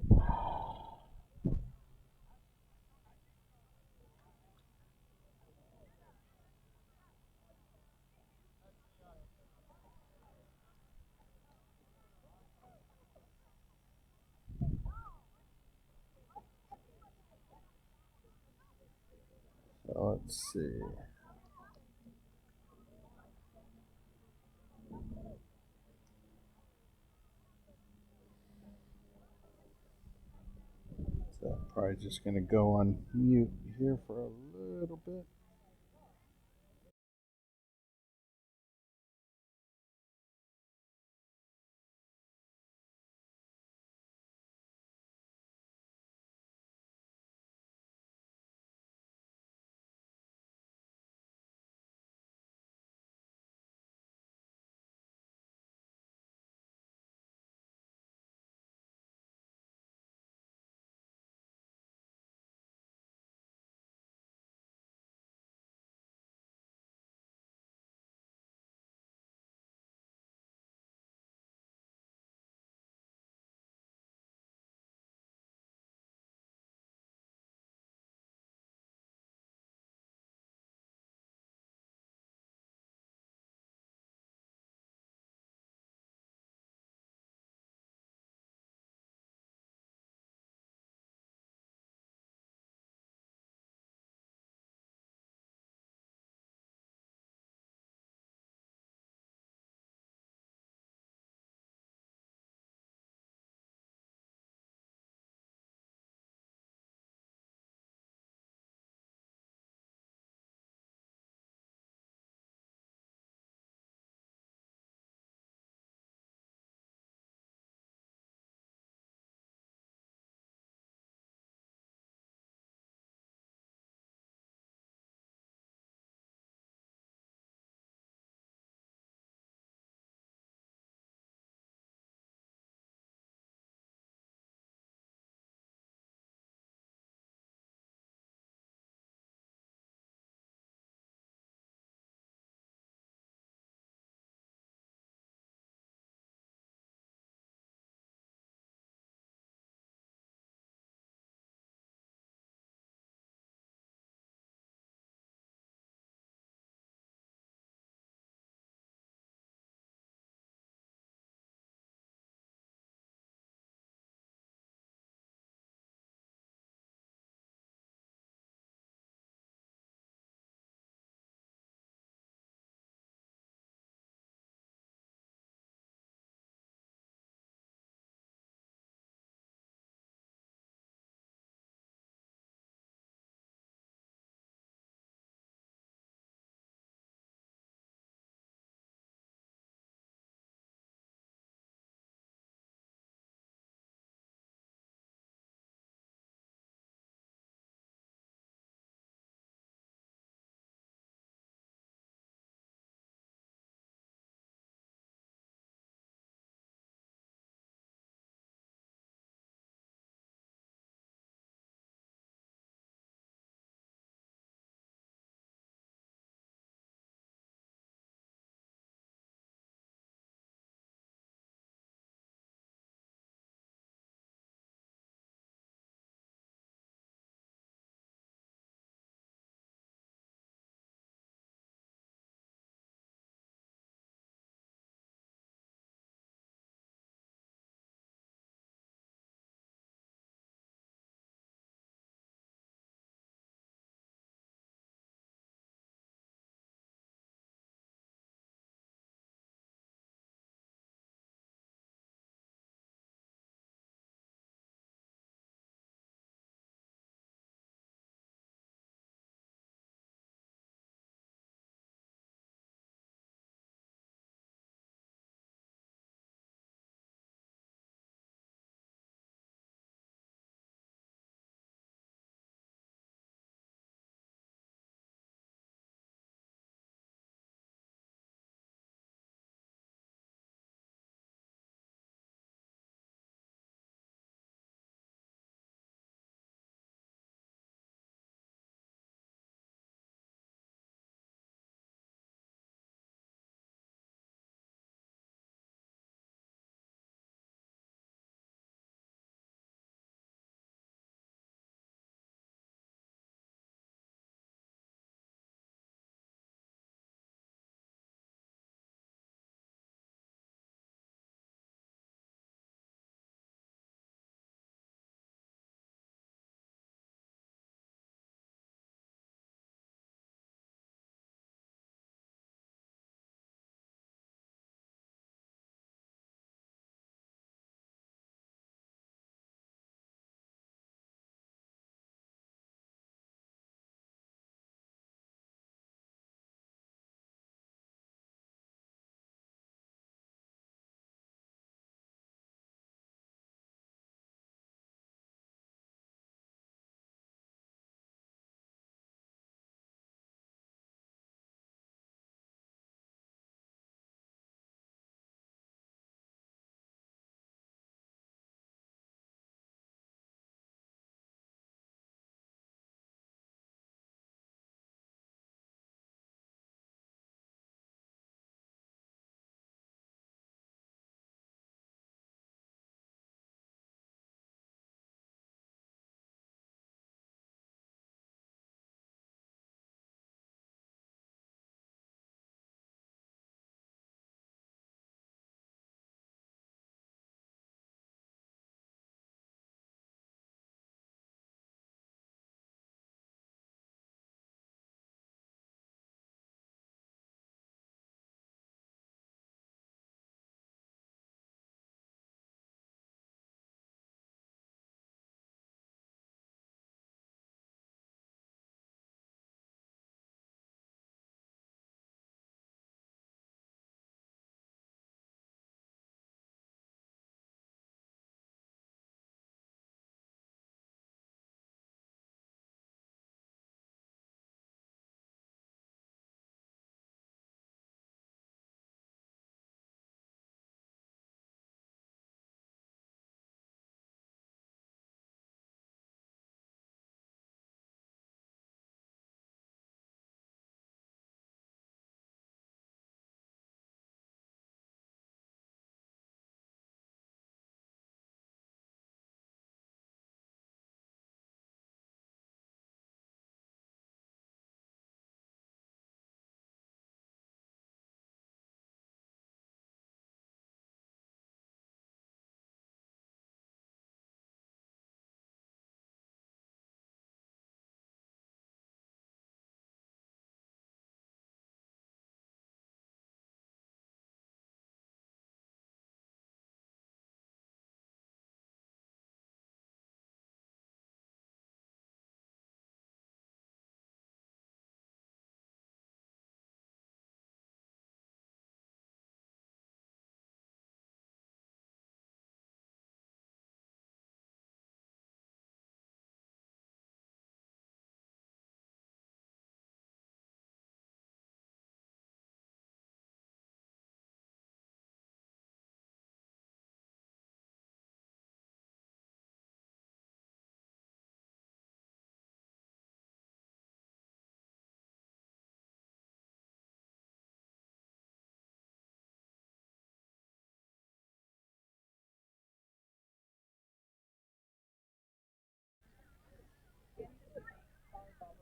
So let's see. So I'm probably just going to go on mute here for a little bit.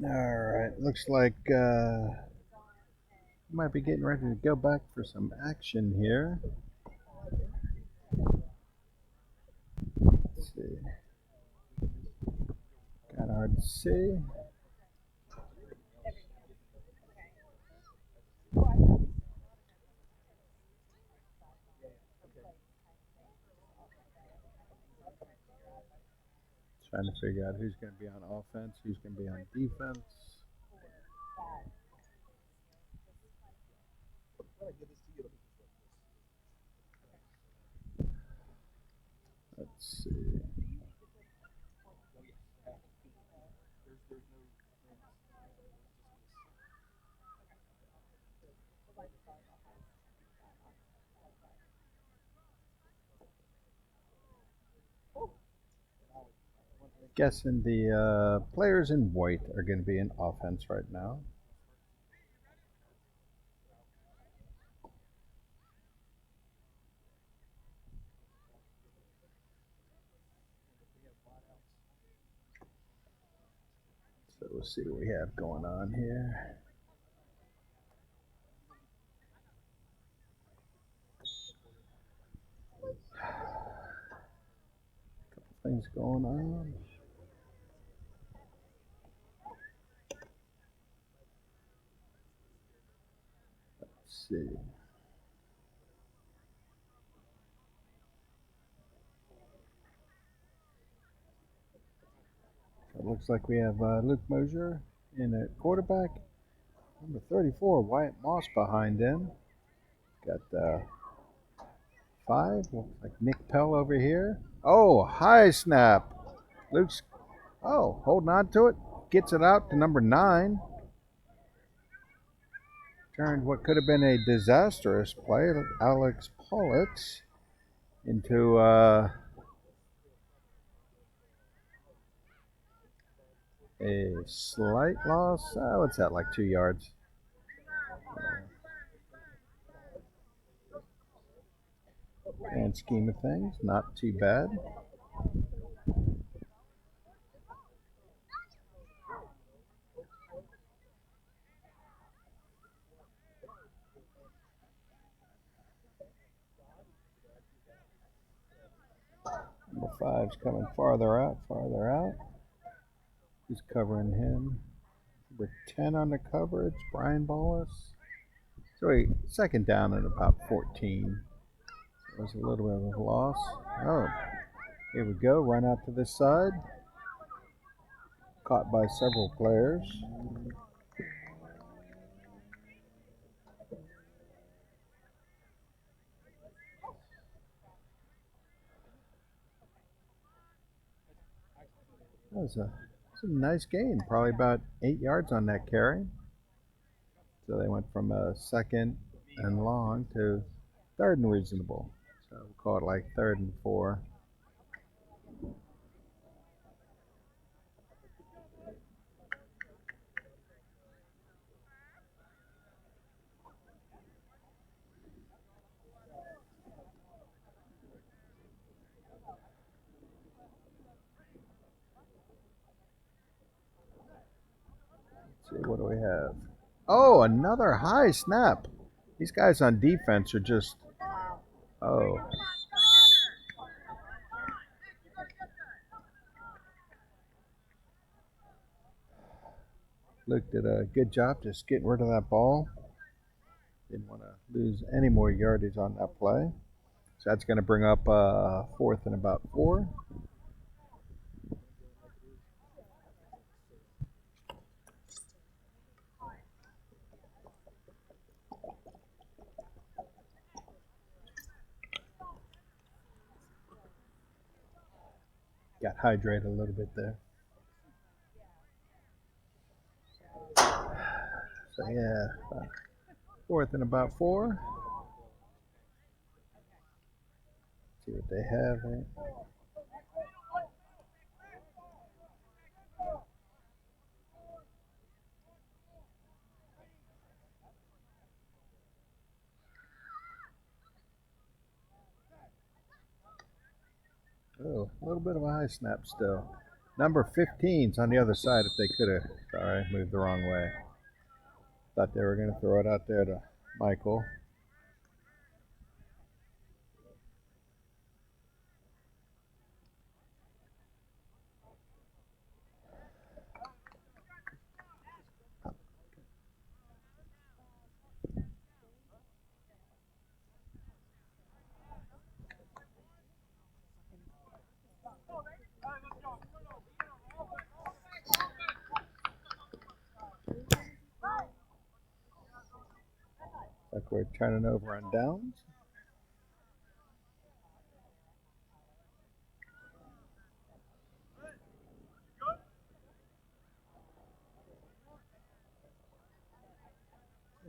All right, looks like we might be getting ready to go back for some action here. Let's see. Kind of hard to see. Trying to figure out who's going to be on offense, who's going to be on defense. Let's see. Guessing the players in white are going to be in offense right now. So we'll see what we have going on here. Couple things going on. Let's see. It looks like we have Luke Mosier in at quarterback. Number 34, Wyatt Moss behind him. Got 5, looks like Nick Pell over here. Oh, high snap. Luke's, holding on to it. Gets it out to number 9. Turned what could have been a disastrous play, Alex Pollitt, into a slight loss. What's that, like 2 yards? And scheme of things, not too bad. Number 5's coming farther out. Who's covering him? Number 10 on the coverage, Brian Bollis. So second down at about 14. It was a little bit of a loss. Oh, here we go. Run out to this side. Caught by several players. That was a nice gain. Probably about 8 yards on that carry. So they went from a second and long to third and reasonable. So we'll call it like 3rd and 4. Let's see, what do we have? Oh, another high snap. These guys on defense are just, oh. Luke did a good job just getting rid of that ball. Didn't want to lose any more yardage on that play. So that's going to bring up 4th and about 4. Got hydrated a little bit there. So yeah, 4th and about 4. See what they have here. Oh, a little bit of a high snap still. Number 15's on the other side if they could have. Sorry, moved the wrong way. Thought they were going to throw it out there to Michael. Like we're turning over on downs.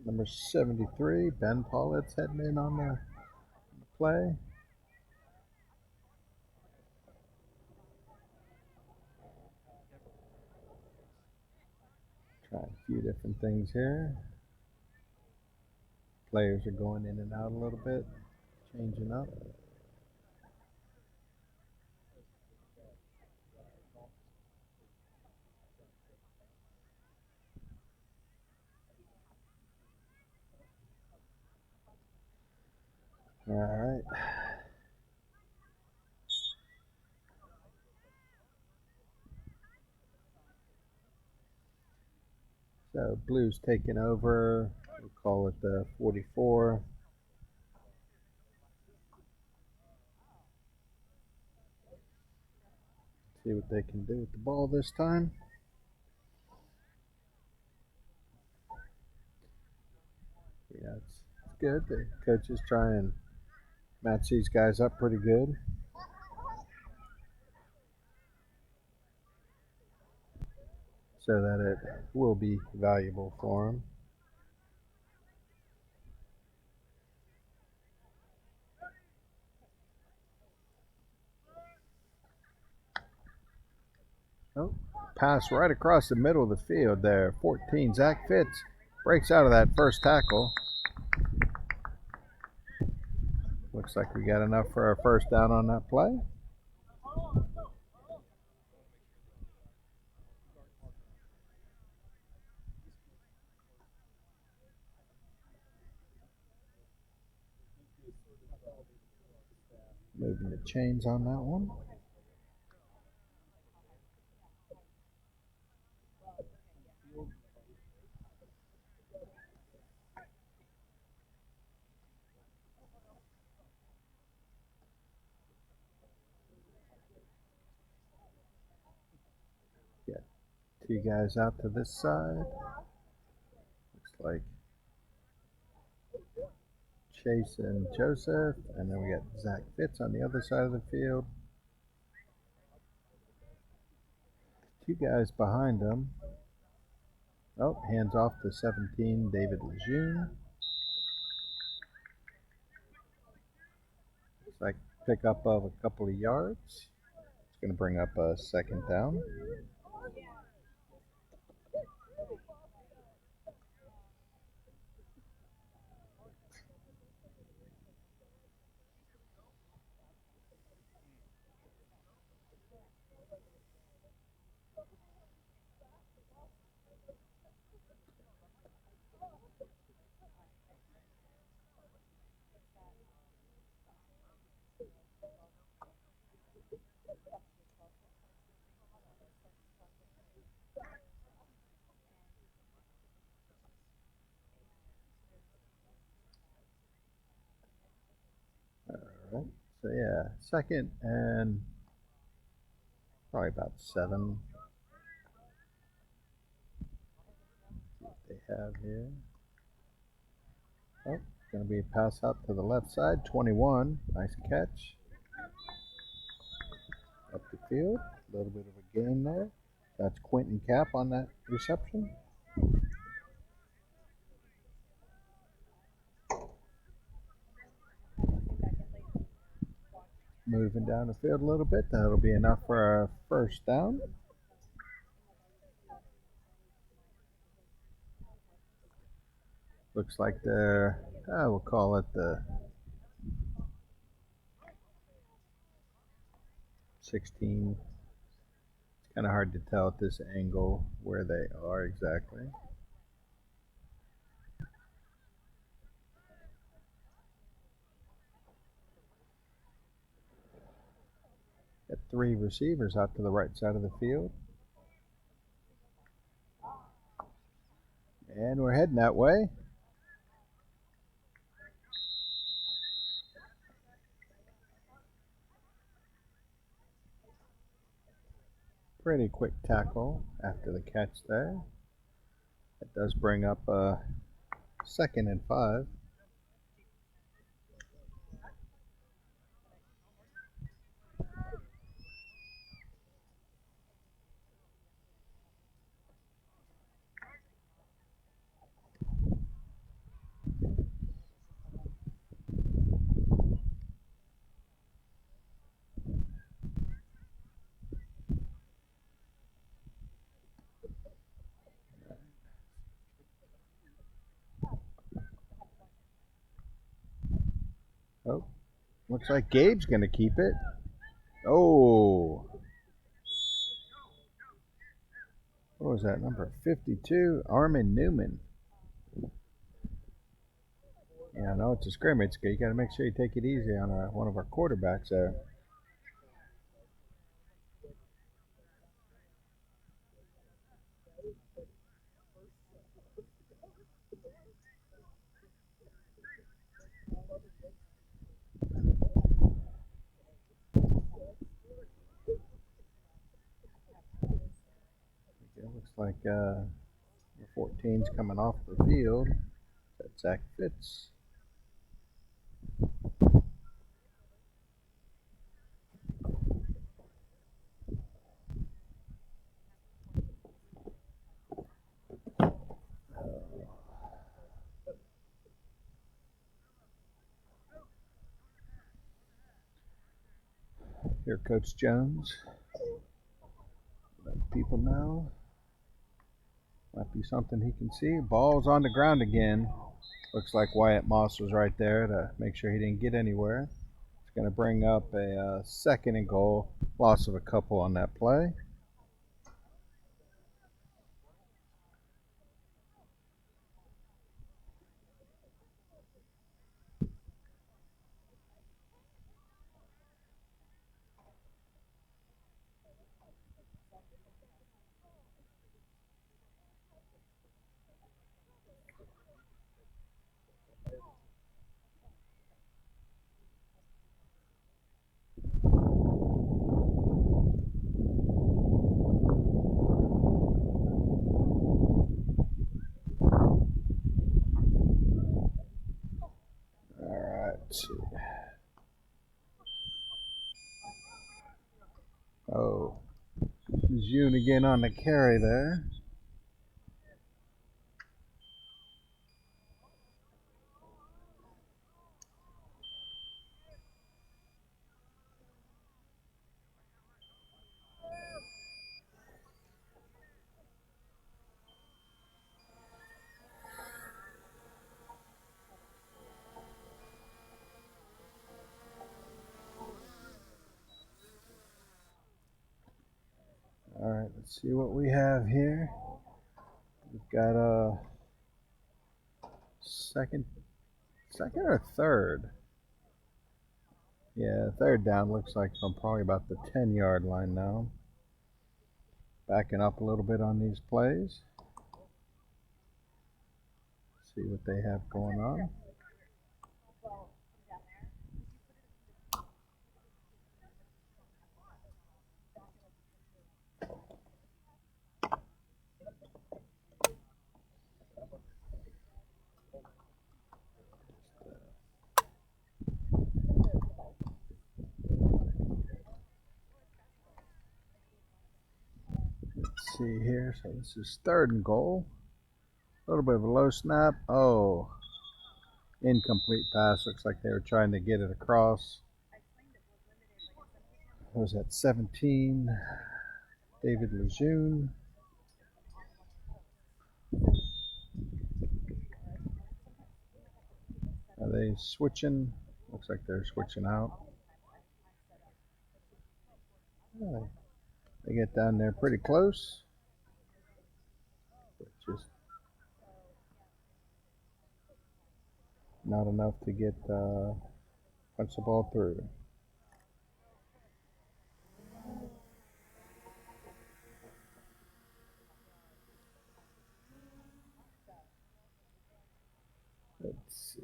Number 73, Ben Pollitt's heading in on the play. Trying a few different things here. Players are going in and out a little bit, changing up. All right. So Blues taking over. We'll call it the 44. See what they can do with the ball this time. Yeah, it's good. The coaches try and match these guys up pretty good. So that it will be valuable for them. Oh, pass right across the middle of the field there. 14, Zach Fitz breaks out of that first tackle. Looks like we got enough for our first down on that play. Moving the chains on that one. Got two guys out to this side. Looks like Chase and Joseph, and then we got Zach Fitz on the other side of the field. Two guys behind them. Oh, hands off to 17, David Lejeune. Looks like pickup of a couple of yards. It's going to bring up a second down. All right. So yeah, second and probably about 7. What they have here. Oh, going to be a pass out to the left side. 21. Nice catch. Up the field. A little bit of a gain there. That's Quentin Cap on that reception. Moving down the field a little bit. That'll be enough for our first down. Looks like they're, we'll call it the 16. It's Kind of hard to tell at this angle where they are exactly. Got 3 receivers out to the right side of the field. And we're heading that way. Pretty quick tackle after the catch there. It does bring up a 2nd and 5. Oh, looks like Gabe's going to keep it. Oh. What was that number? 52, Armin Newman. Yeah, I know it's a scrimmage. You got to make sure you take it easy on one of our quarterbacks there. It looks like 14's coming off the field. That's Zach Fitz. Here, Coach Jones. Let people know. Might be something he can see. Ball's on the ground again. Looks like Wyatt Moss was right there to make sure he didn't get anywhere. It's going to bring up a 2nd and goal. Loss of a couple on that play. Oh, June again on the carry there. All right, let's see what we have here. We've got a second or third. Yeah, 3rd down looks like from probably about the 10-yard line now. Backing up a little bit on these plays. See what they have going on. Let's see here. So this is 3rd and goal. A little bit of a low snap. Oh, incomplete pass. Looks like they were trying to get it across. What was that? 17. David Lejeune. Are they switching? Looks like they're switching out. They get down there pretty close, but just not enough to get punch the ball through. Let's see.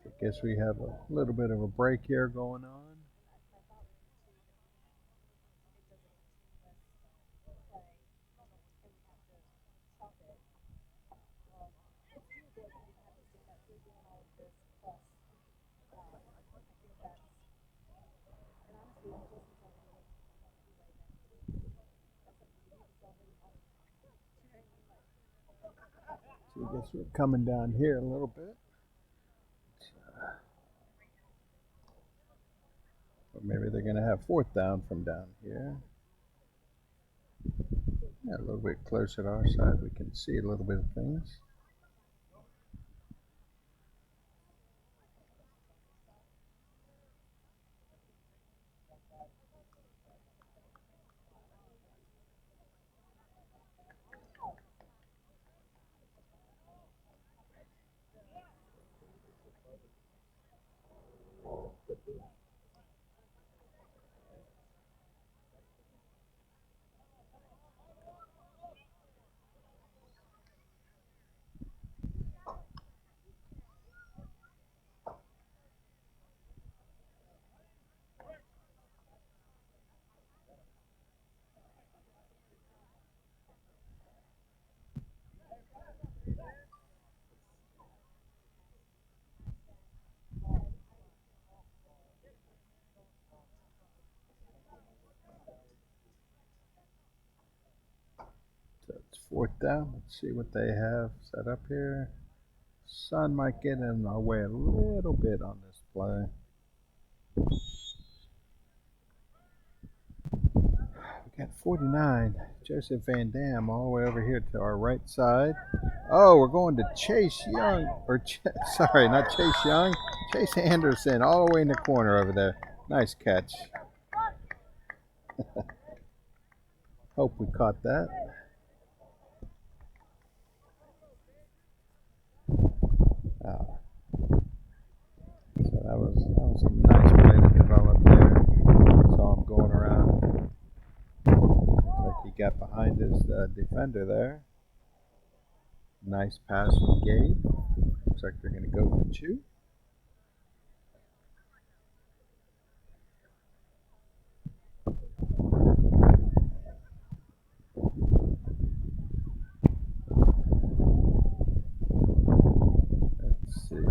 I guess we have a little bit of a break here going on. So I guess we're coming down here a little bit. Or maybe they're going to have fourth down from down here. Yeah, a little bit closer to our side, we can see a little bit of things. So it's fourth down. Let's see what they have set up here. Sun might get in our way a little bit on this play. We got 49, Joseph Van Dam, all the way over here to our right side. Oh, we're going to Chase Young, or sorry, not Chase Young, Chase Anderson, all the way in the corner over there. Nice catch. Hope we caught that. So that was a nice play to develop there. Saw him going around. Looks like he got behind his defender there. Nice pass from Gabe. Looks like they're going to go for two. Let's see.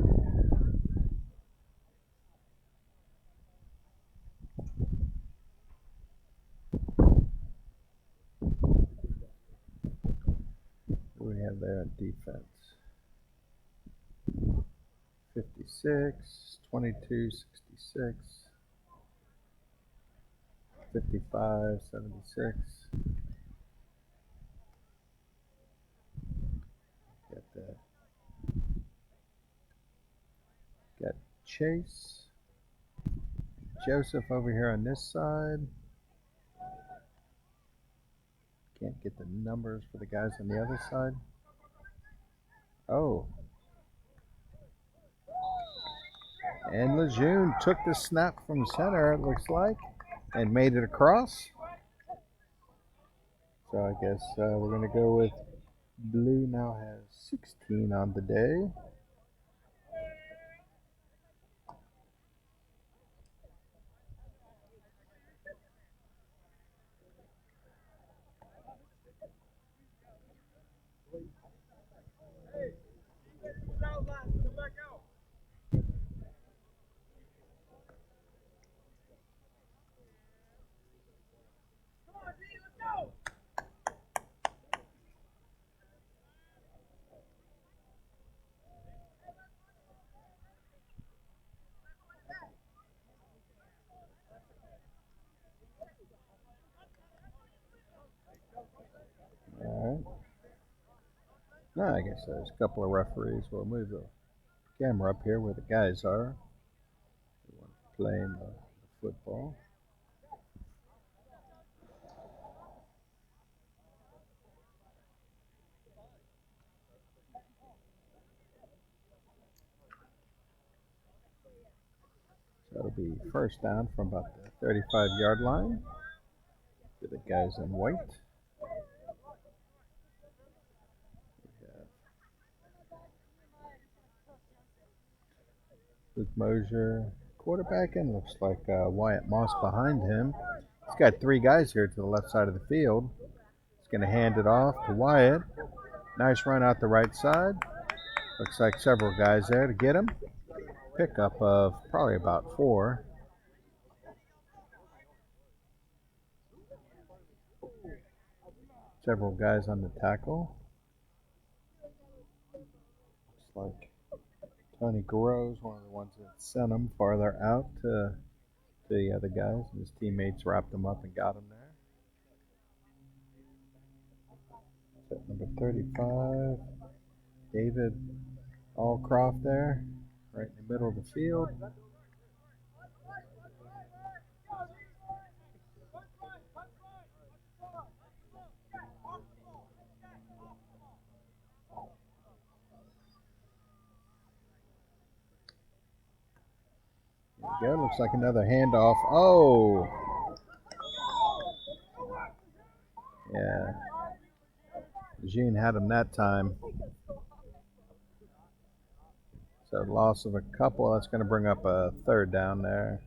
What do we have there on defense? 56, 22, 66, 55, 76. Got that. Got Chase. Joseph over here on this side. Can't get the numbers for the guys on the other side. Oh. And Lejeune took the snap from center, it looks like, and made it across. So I guess we're going to go with Blue now has 16 on the day. All right. No, I guess there's a couple of referees. We'll move the camera up here where the guys are. They want to play the football. So it'll be first down from about the 35-yard line for the guys in white. Luke Mosier quarterbacking. Looks like Wyatt Moss behind him. He's got three guys here to the left side of the field. He's going to hand it off to Wyatt. Nice run out the right side. Looks like several guys there to get him. Pickup of probably about 4. Several guys on the tackle. Looks like Tony Garreau is one of the ones that sent him farther out to the other guys. His teammates wrapped him up and got him there. Set number 35, David Allcroft there, right in the middle of the field. There we go. Looks like another handoff. Oh! Yeah. Jean had him that time. So loss of a couple. That's going to bring up a third down there.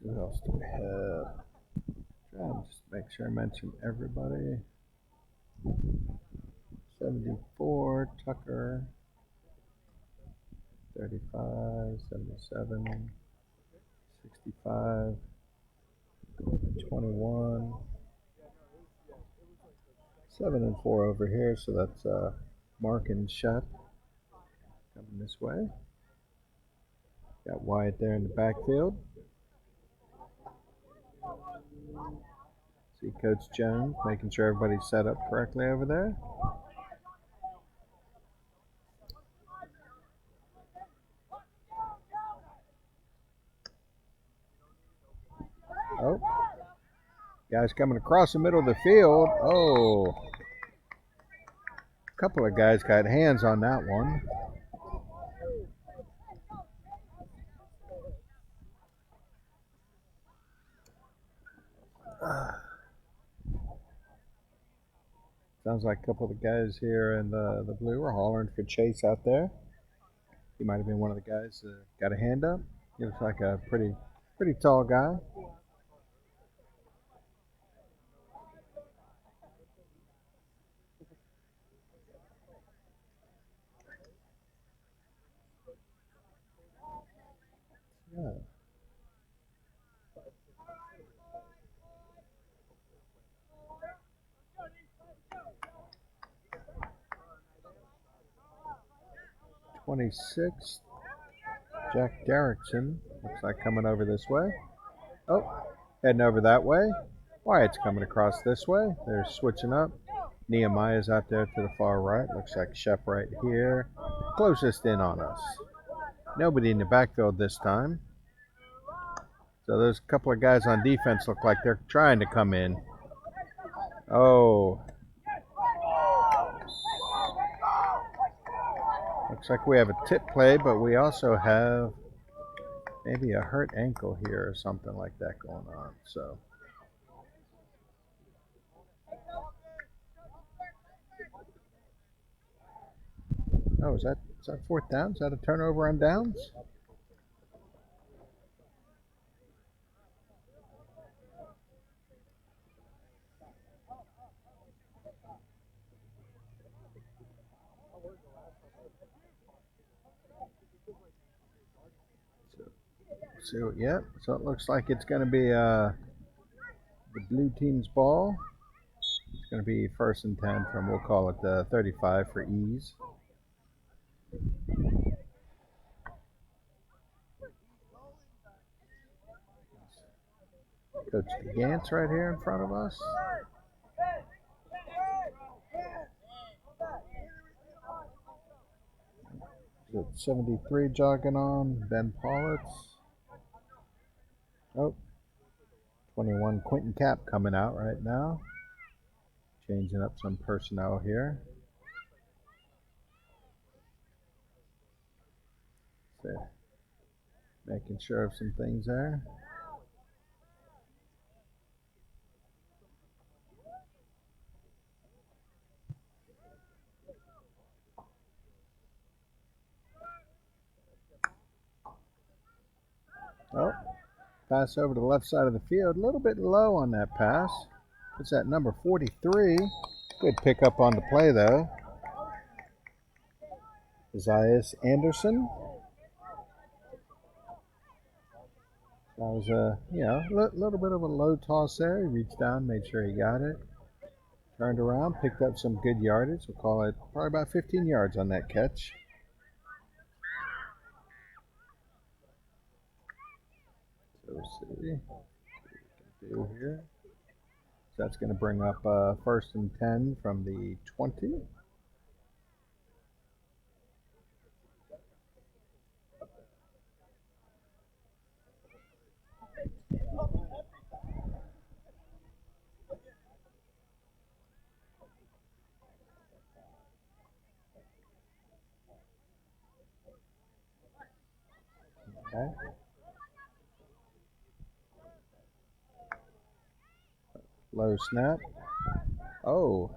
Who else do we have? Trying to just make sure I mention everybody. 74, Tucker. 35, 77, 65, 21. 7 and 4 over here, so that's Mark and Shep coming this way. Got Wyatt there in the backfield. See Coach Jones making sure everybody's set up correctly over there. Oh, guys coming across the middle of the field. Oh, a couple of guys got hands on that one. Sounds like a couple of the guys here in the blue are hollering for Chase out there. He might have been one of the guys that got a hand up. He looks like a pretty tall guy. Yeah. '26, Jack Derrickson. Looks like coming over this way. Oh, heading over that way. Wyatt's coming across this way. They're switching up. Nehemiah's out there to the far right. Looks like Shep right here. Closest in on us. Nobody in the backfield this time. So there's a couple of guys on defense look like they're trying to come in. Oh. Looks like we have a tip play, but we also have maybe a hurt ankle here or something like that going on. So. Oh, is that fourth down? Is that a turnover on downs? So yeah, so it looks like it's going to be the blue team's ball. going to be 1st and 10 from, we'll call it the 35 for ease. Coach Gantz right here in front of us. 73 jogging on, Ben Paulitz. Oh, 21 Quentin Cap coming out right now. Changing up some personnel here. So, making sure of some things there. Oh, pass over to the left side of the field. A little bit low on that pass. What's that, number 43? Good pickup on the play, though. Isaias Anderson. That was a, little bit of a low toss there. He reached down, made sure he got it. Turned around, picked up some good yardage. We'll call it probably about 15 yards on that catch. So we'll see what we can do here. So that's going to bring up 1st and 10 from the 20. Okay. Low snap. Oh.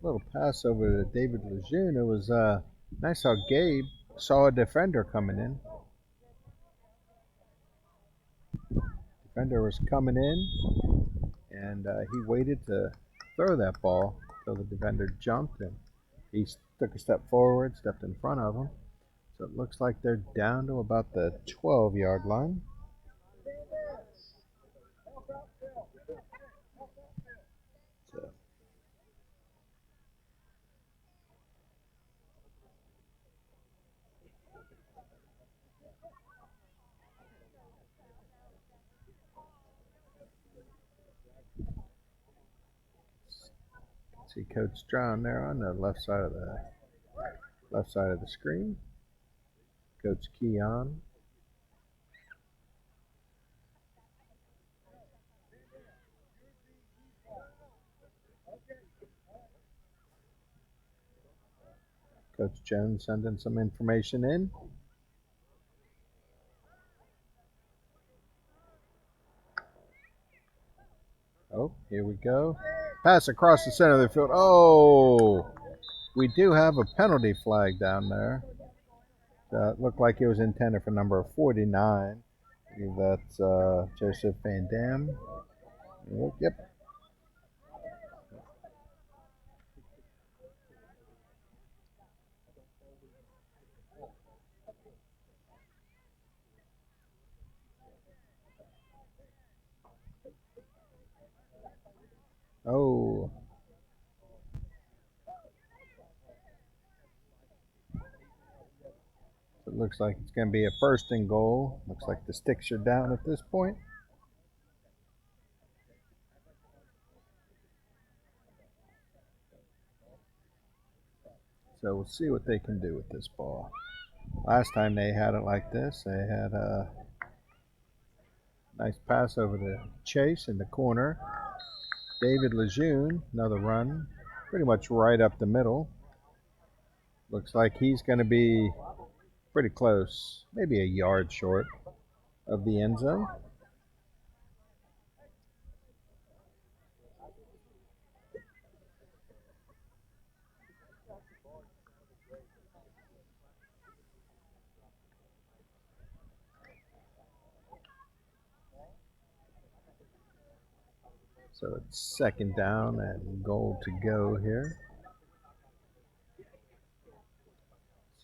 Little pass over to David Lejeune. It was nice how Gabe saw a defender coming in. Defender was coming in, and he waited to throw that ball until the defender jumped, and he took a step forward, stepped in front of him. So it looks like they're down to about the 12-yard line. See Coach John there on the left side of the screen. Coach Keon. Coach Jones sending some information in. Oh, here we go. Pass across the center of the field. Oh, we do have a penalty flag down there. That looked like it was intended for number 49. I believe that's Joseph Van Dam. Yep. Oh. It looks like it's going to be a 1st and goal. Looks like the sticks are down at this point. So we'll see what they can do with this ball. Last time they had it like this, they had a nice pass over to Chase in the corner. David Lejeune, another run, pretty much right up the middle. Looks like he's going to be pretty close, maybe a yard short of the end zone. So it's 2nd down and goal to go here.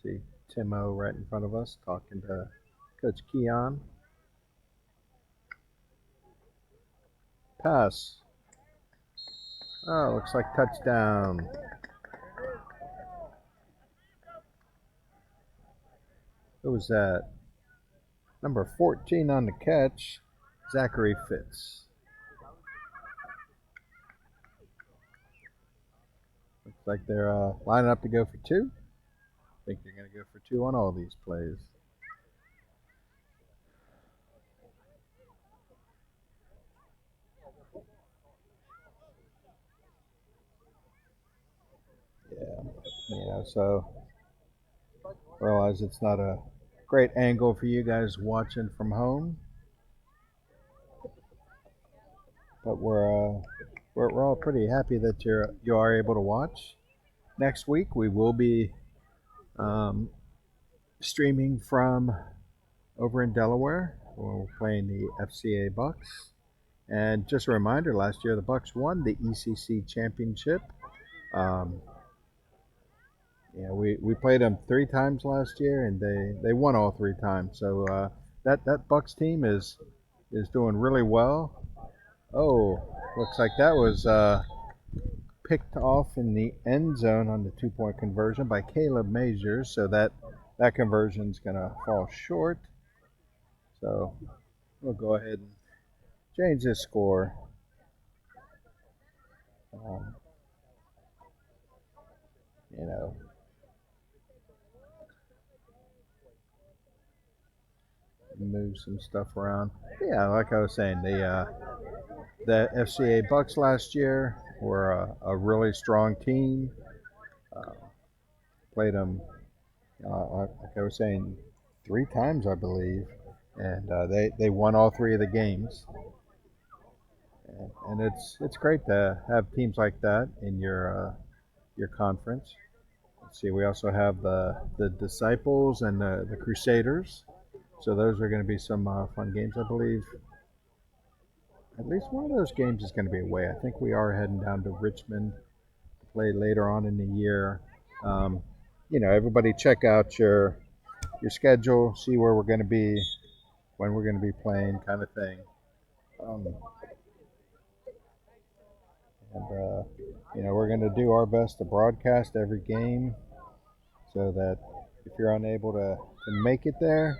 See Timo right in front of us talking to Coach Keon. Pass. Oh, looks like touchdown. Who was that? Number 14 on the catch, Zachary Fitz. Looks like they're lining up to go for two. I think they're going to go for two on all these plays. Yeah, so realize it's not a great angle for you guys watching from home, but we're all pretty happy that you are able to watch. Next week we will be streaming from over in Delaware. We're playing the FCA Bucks, and just a reminder: last year the Bucks won the ECC championship. Um, Yeah, we played them 3 times last year, and they won all 3 times. So that Bucks team is doing really well. Oh, looks like that was picked off in the end zone on the 2-point conversion by Caleb Majors. So that conversion's gonna fall short. So we'll go ahead and change this score. Um, you know, move some stuff around. Yeah, like I was saying, the FCA Bucks last year were a really strong team. Played them, like I was saying, 3 times, I believe, and they won all 3 of the games. And it's great to have teams like that in your conference. Let's see, we also have the Disciples and the Crusaders. So those are going to be some fun games, I believe. At least one of those games is going to be away. I think we are heading down to Richmond to play later on in the year. Um, everybody check out your schedule, see where we're going to be, when we're going to be playing, kind of thing. We're going to do our best to broadcast every game, so that if you're unable to make it there,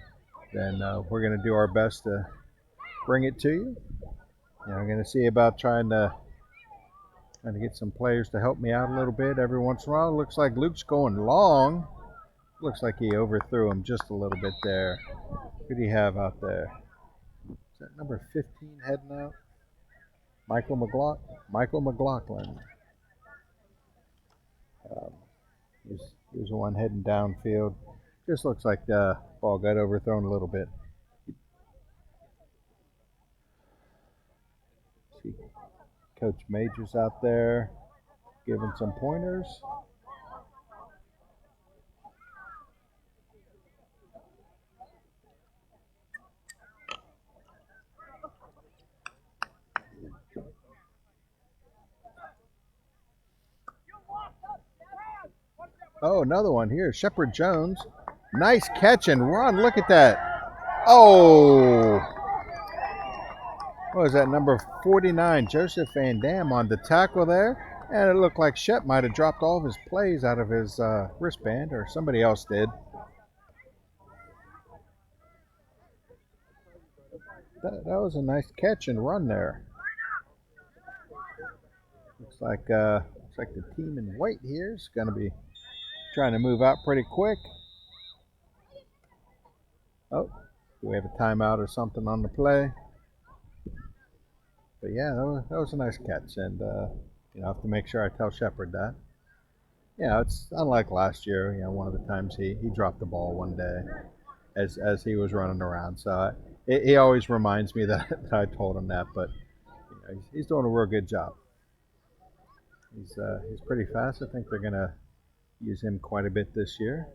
then we're going to do our best to bring it to you. I'm going to see about trying to get some players to help me out a little bit every once in a while. Looks like Luke's going long. Looks like he overthrew him just a little bit there. Who do you have out there? Is that number 15 heading out? Michael McLaughlin. He's the one heading downfield. Just looks like the ball got overthrown a little bit. See Coach Majors out there giving some pointers. Oh, another one here. Shepard Jones. Nice catch and run. Look at that. Oh. What was that, number 49, Joseph Van Dam on the tackle there. And it looked like Shep might have dropped all of his plays out of his wristband, or somebody else did. That was a nice catch and run there. Looks like the team in white here is going to be trying to move out pretty quick. Oh, do we have a timeout or something on the play? But yeah, that was a nice catch, and I have to make sure I tell Shepard that. Yeah, it's unlike last year. One of the times he dropped the ball one day as he was running around. So he always reminds me that I told him that. But he's doing a real good job. He's pretty fast. I think they're gonna use him quite a bit this year.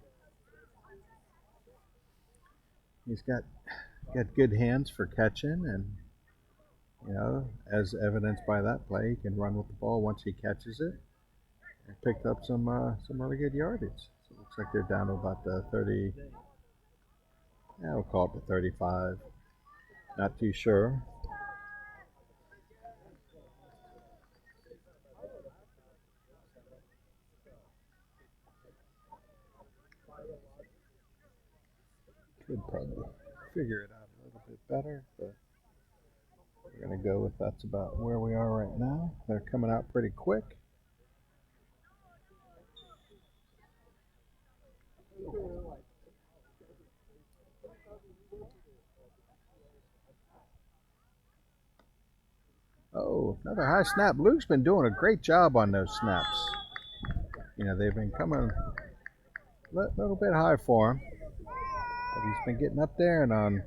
He's got good hands for catching, and as evidenced by that play, he can run with the ball once he catches it. And picked up some really good yardage. So it looks like they're down to about the 30. Yeah, we'll call it the 35. Not too sure. Could probably figure it out a little bit better, but we're going to go with that's about where we are right now. They're coming out pretty quick. Oh, another high snap. Luke's been doing a great job on those snaps. You know, they've been coming a little bit high for him, but he's been getting up there, and on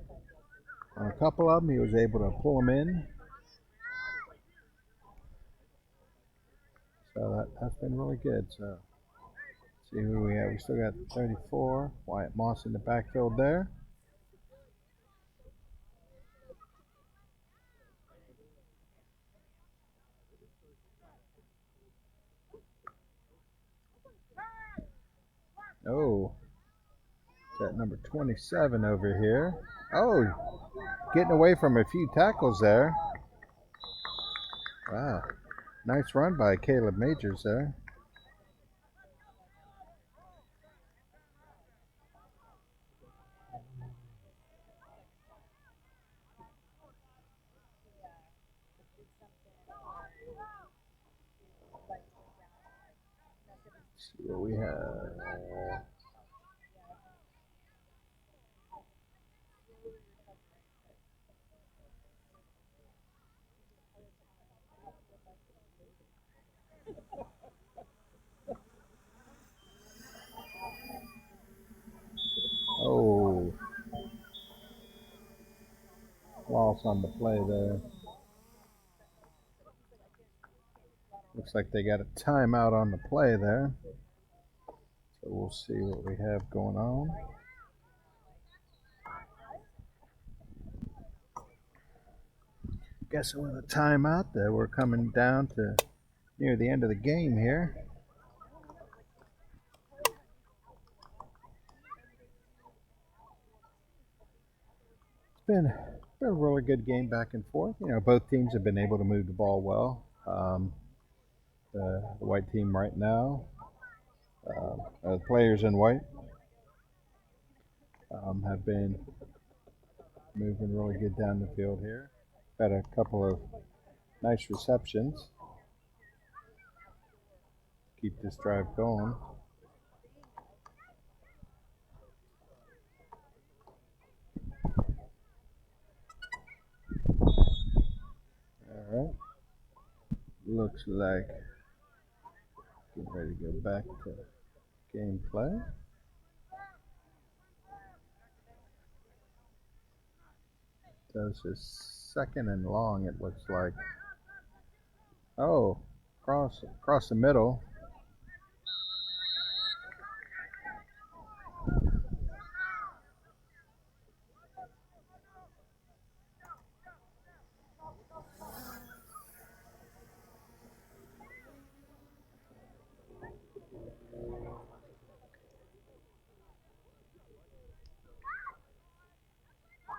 a couple of them, he was able to pull them in. So that's been really good. So, let's see who we have. We still got 34. Wyatt Moss in the backfield there. Oh, that number 27 over here. Oh, getting away from a few tackles there. Wow. Nice run by Caleb Majors there. Let's see what we have. Oh, loss on the play there. Looks like they got a timeout on the play there. So we'll see what we have going on. Guessing with a timeout that we're coming down to near the end of the game here. It's been a really good game back and forth. You know, both teams have been able to move the ball well. The white team right now, the players in white have been moving really good down the field here. Had a couple of nice receptions. Keep this drive going. All right. Looks like getting ready to go back to gameplay. Does his second and long, it looks like. Oh, across the middle.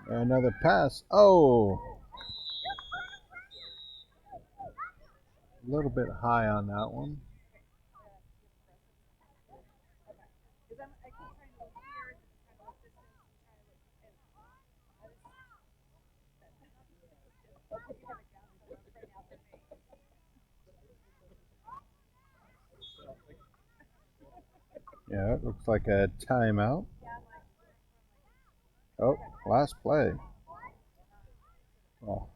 Another pass. Oh, a little bit high on that one. Yeah, it looks like a timeout. Oh, last play. Oh.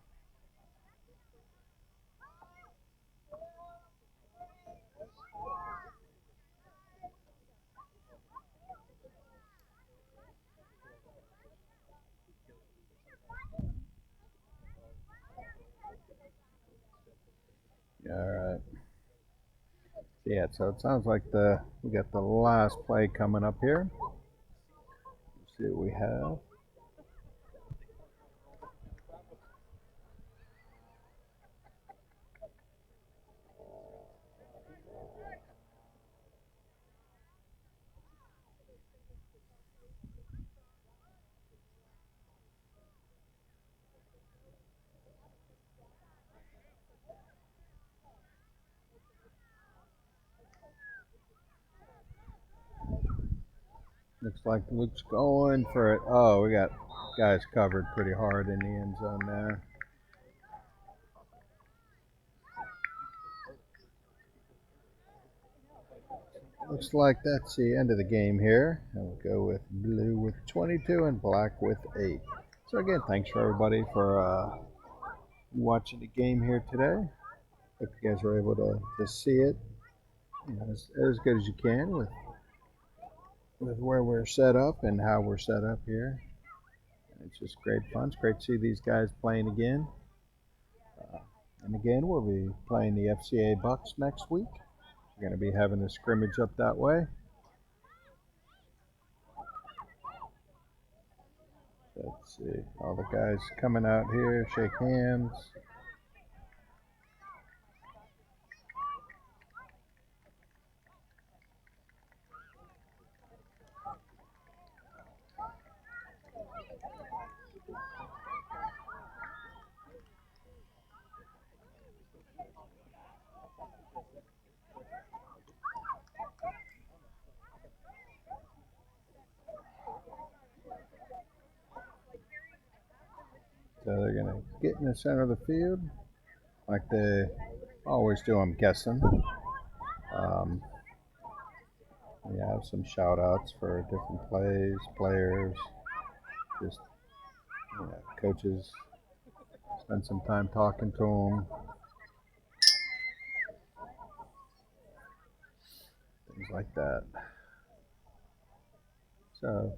All right. Yeah, so it sounds like we got the last play coming up here. Let's see what we have. Looks like Luke's going for it. Oh, we got guys covered pretty hard in the end zone there. Looks like that's the end of the game here. And we'll go with blue with 22 and black with 8. So again, thanks for everybody for watching the game here today. Hope you guys were able to see it, as good as you can with where we're set up and how we're set up here. And it's just great fun. It's great to see these guys playing again. And again, we'll be playing the FCA Bucks next week. We're going to be having a scrimmage up that way. Let's see, all the guys coming out here, shake hands. So they're going to get in the center of the field like they always do, I'm guessing. We have some shout outs for different plays, players, just coaches. Spend some time talking to them. Things like that. So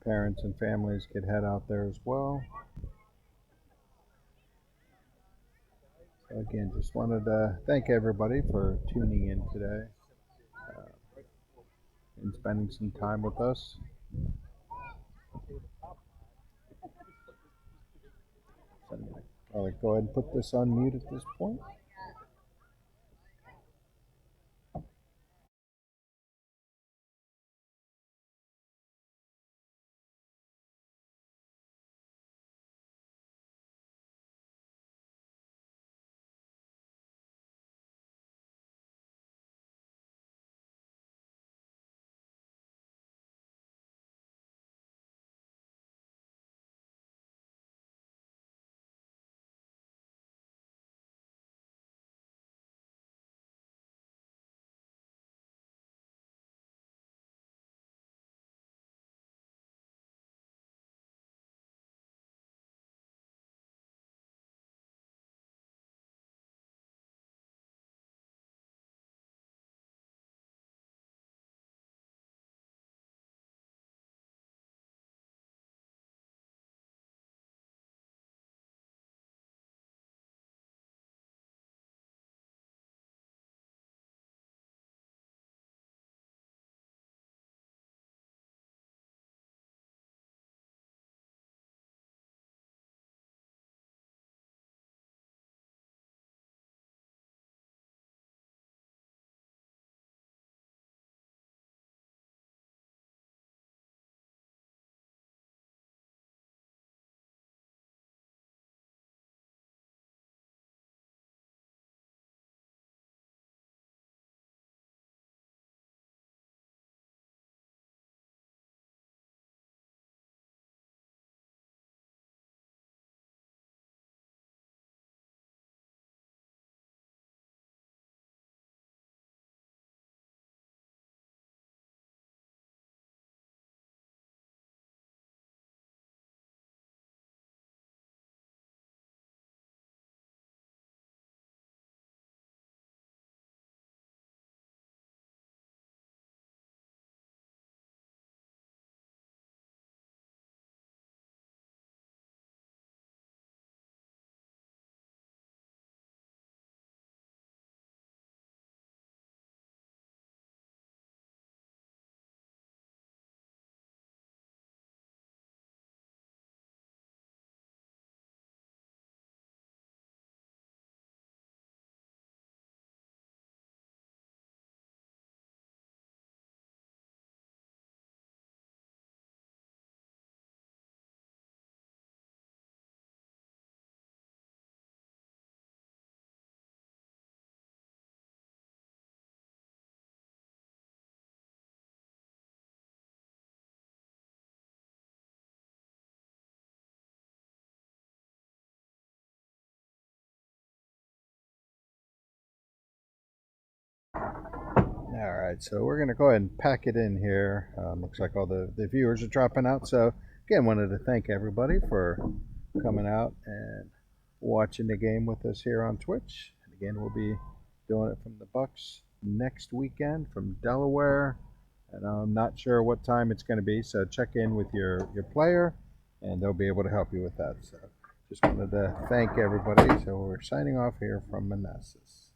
parents and families could head out there as well. So again, just wanted to thank everybody for tuning in today and spending some time with us. So I'll go ahead and put this on mute at this point. All right, so we're going to go ahead and pack it in here. Looks like all the viewers are dropping out. So, again, wanted to thank everybody for coming out and watching the game with us here on Twitch. And again, we'll be doing it from the Bucks next weekend from Delaware. And I'm not sure what time it's going to be, so check in with your player, and they'll be able to help you with that. So just wanted to thank everybody. So we're signing off here from Manassas.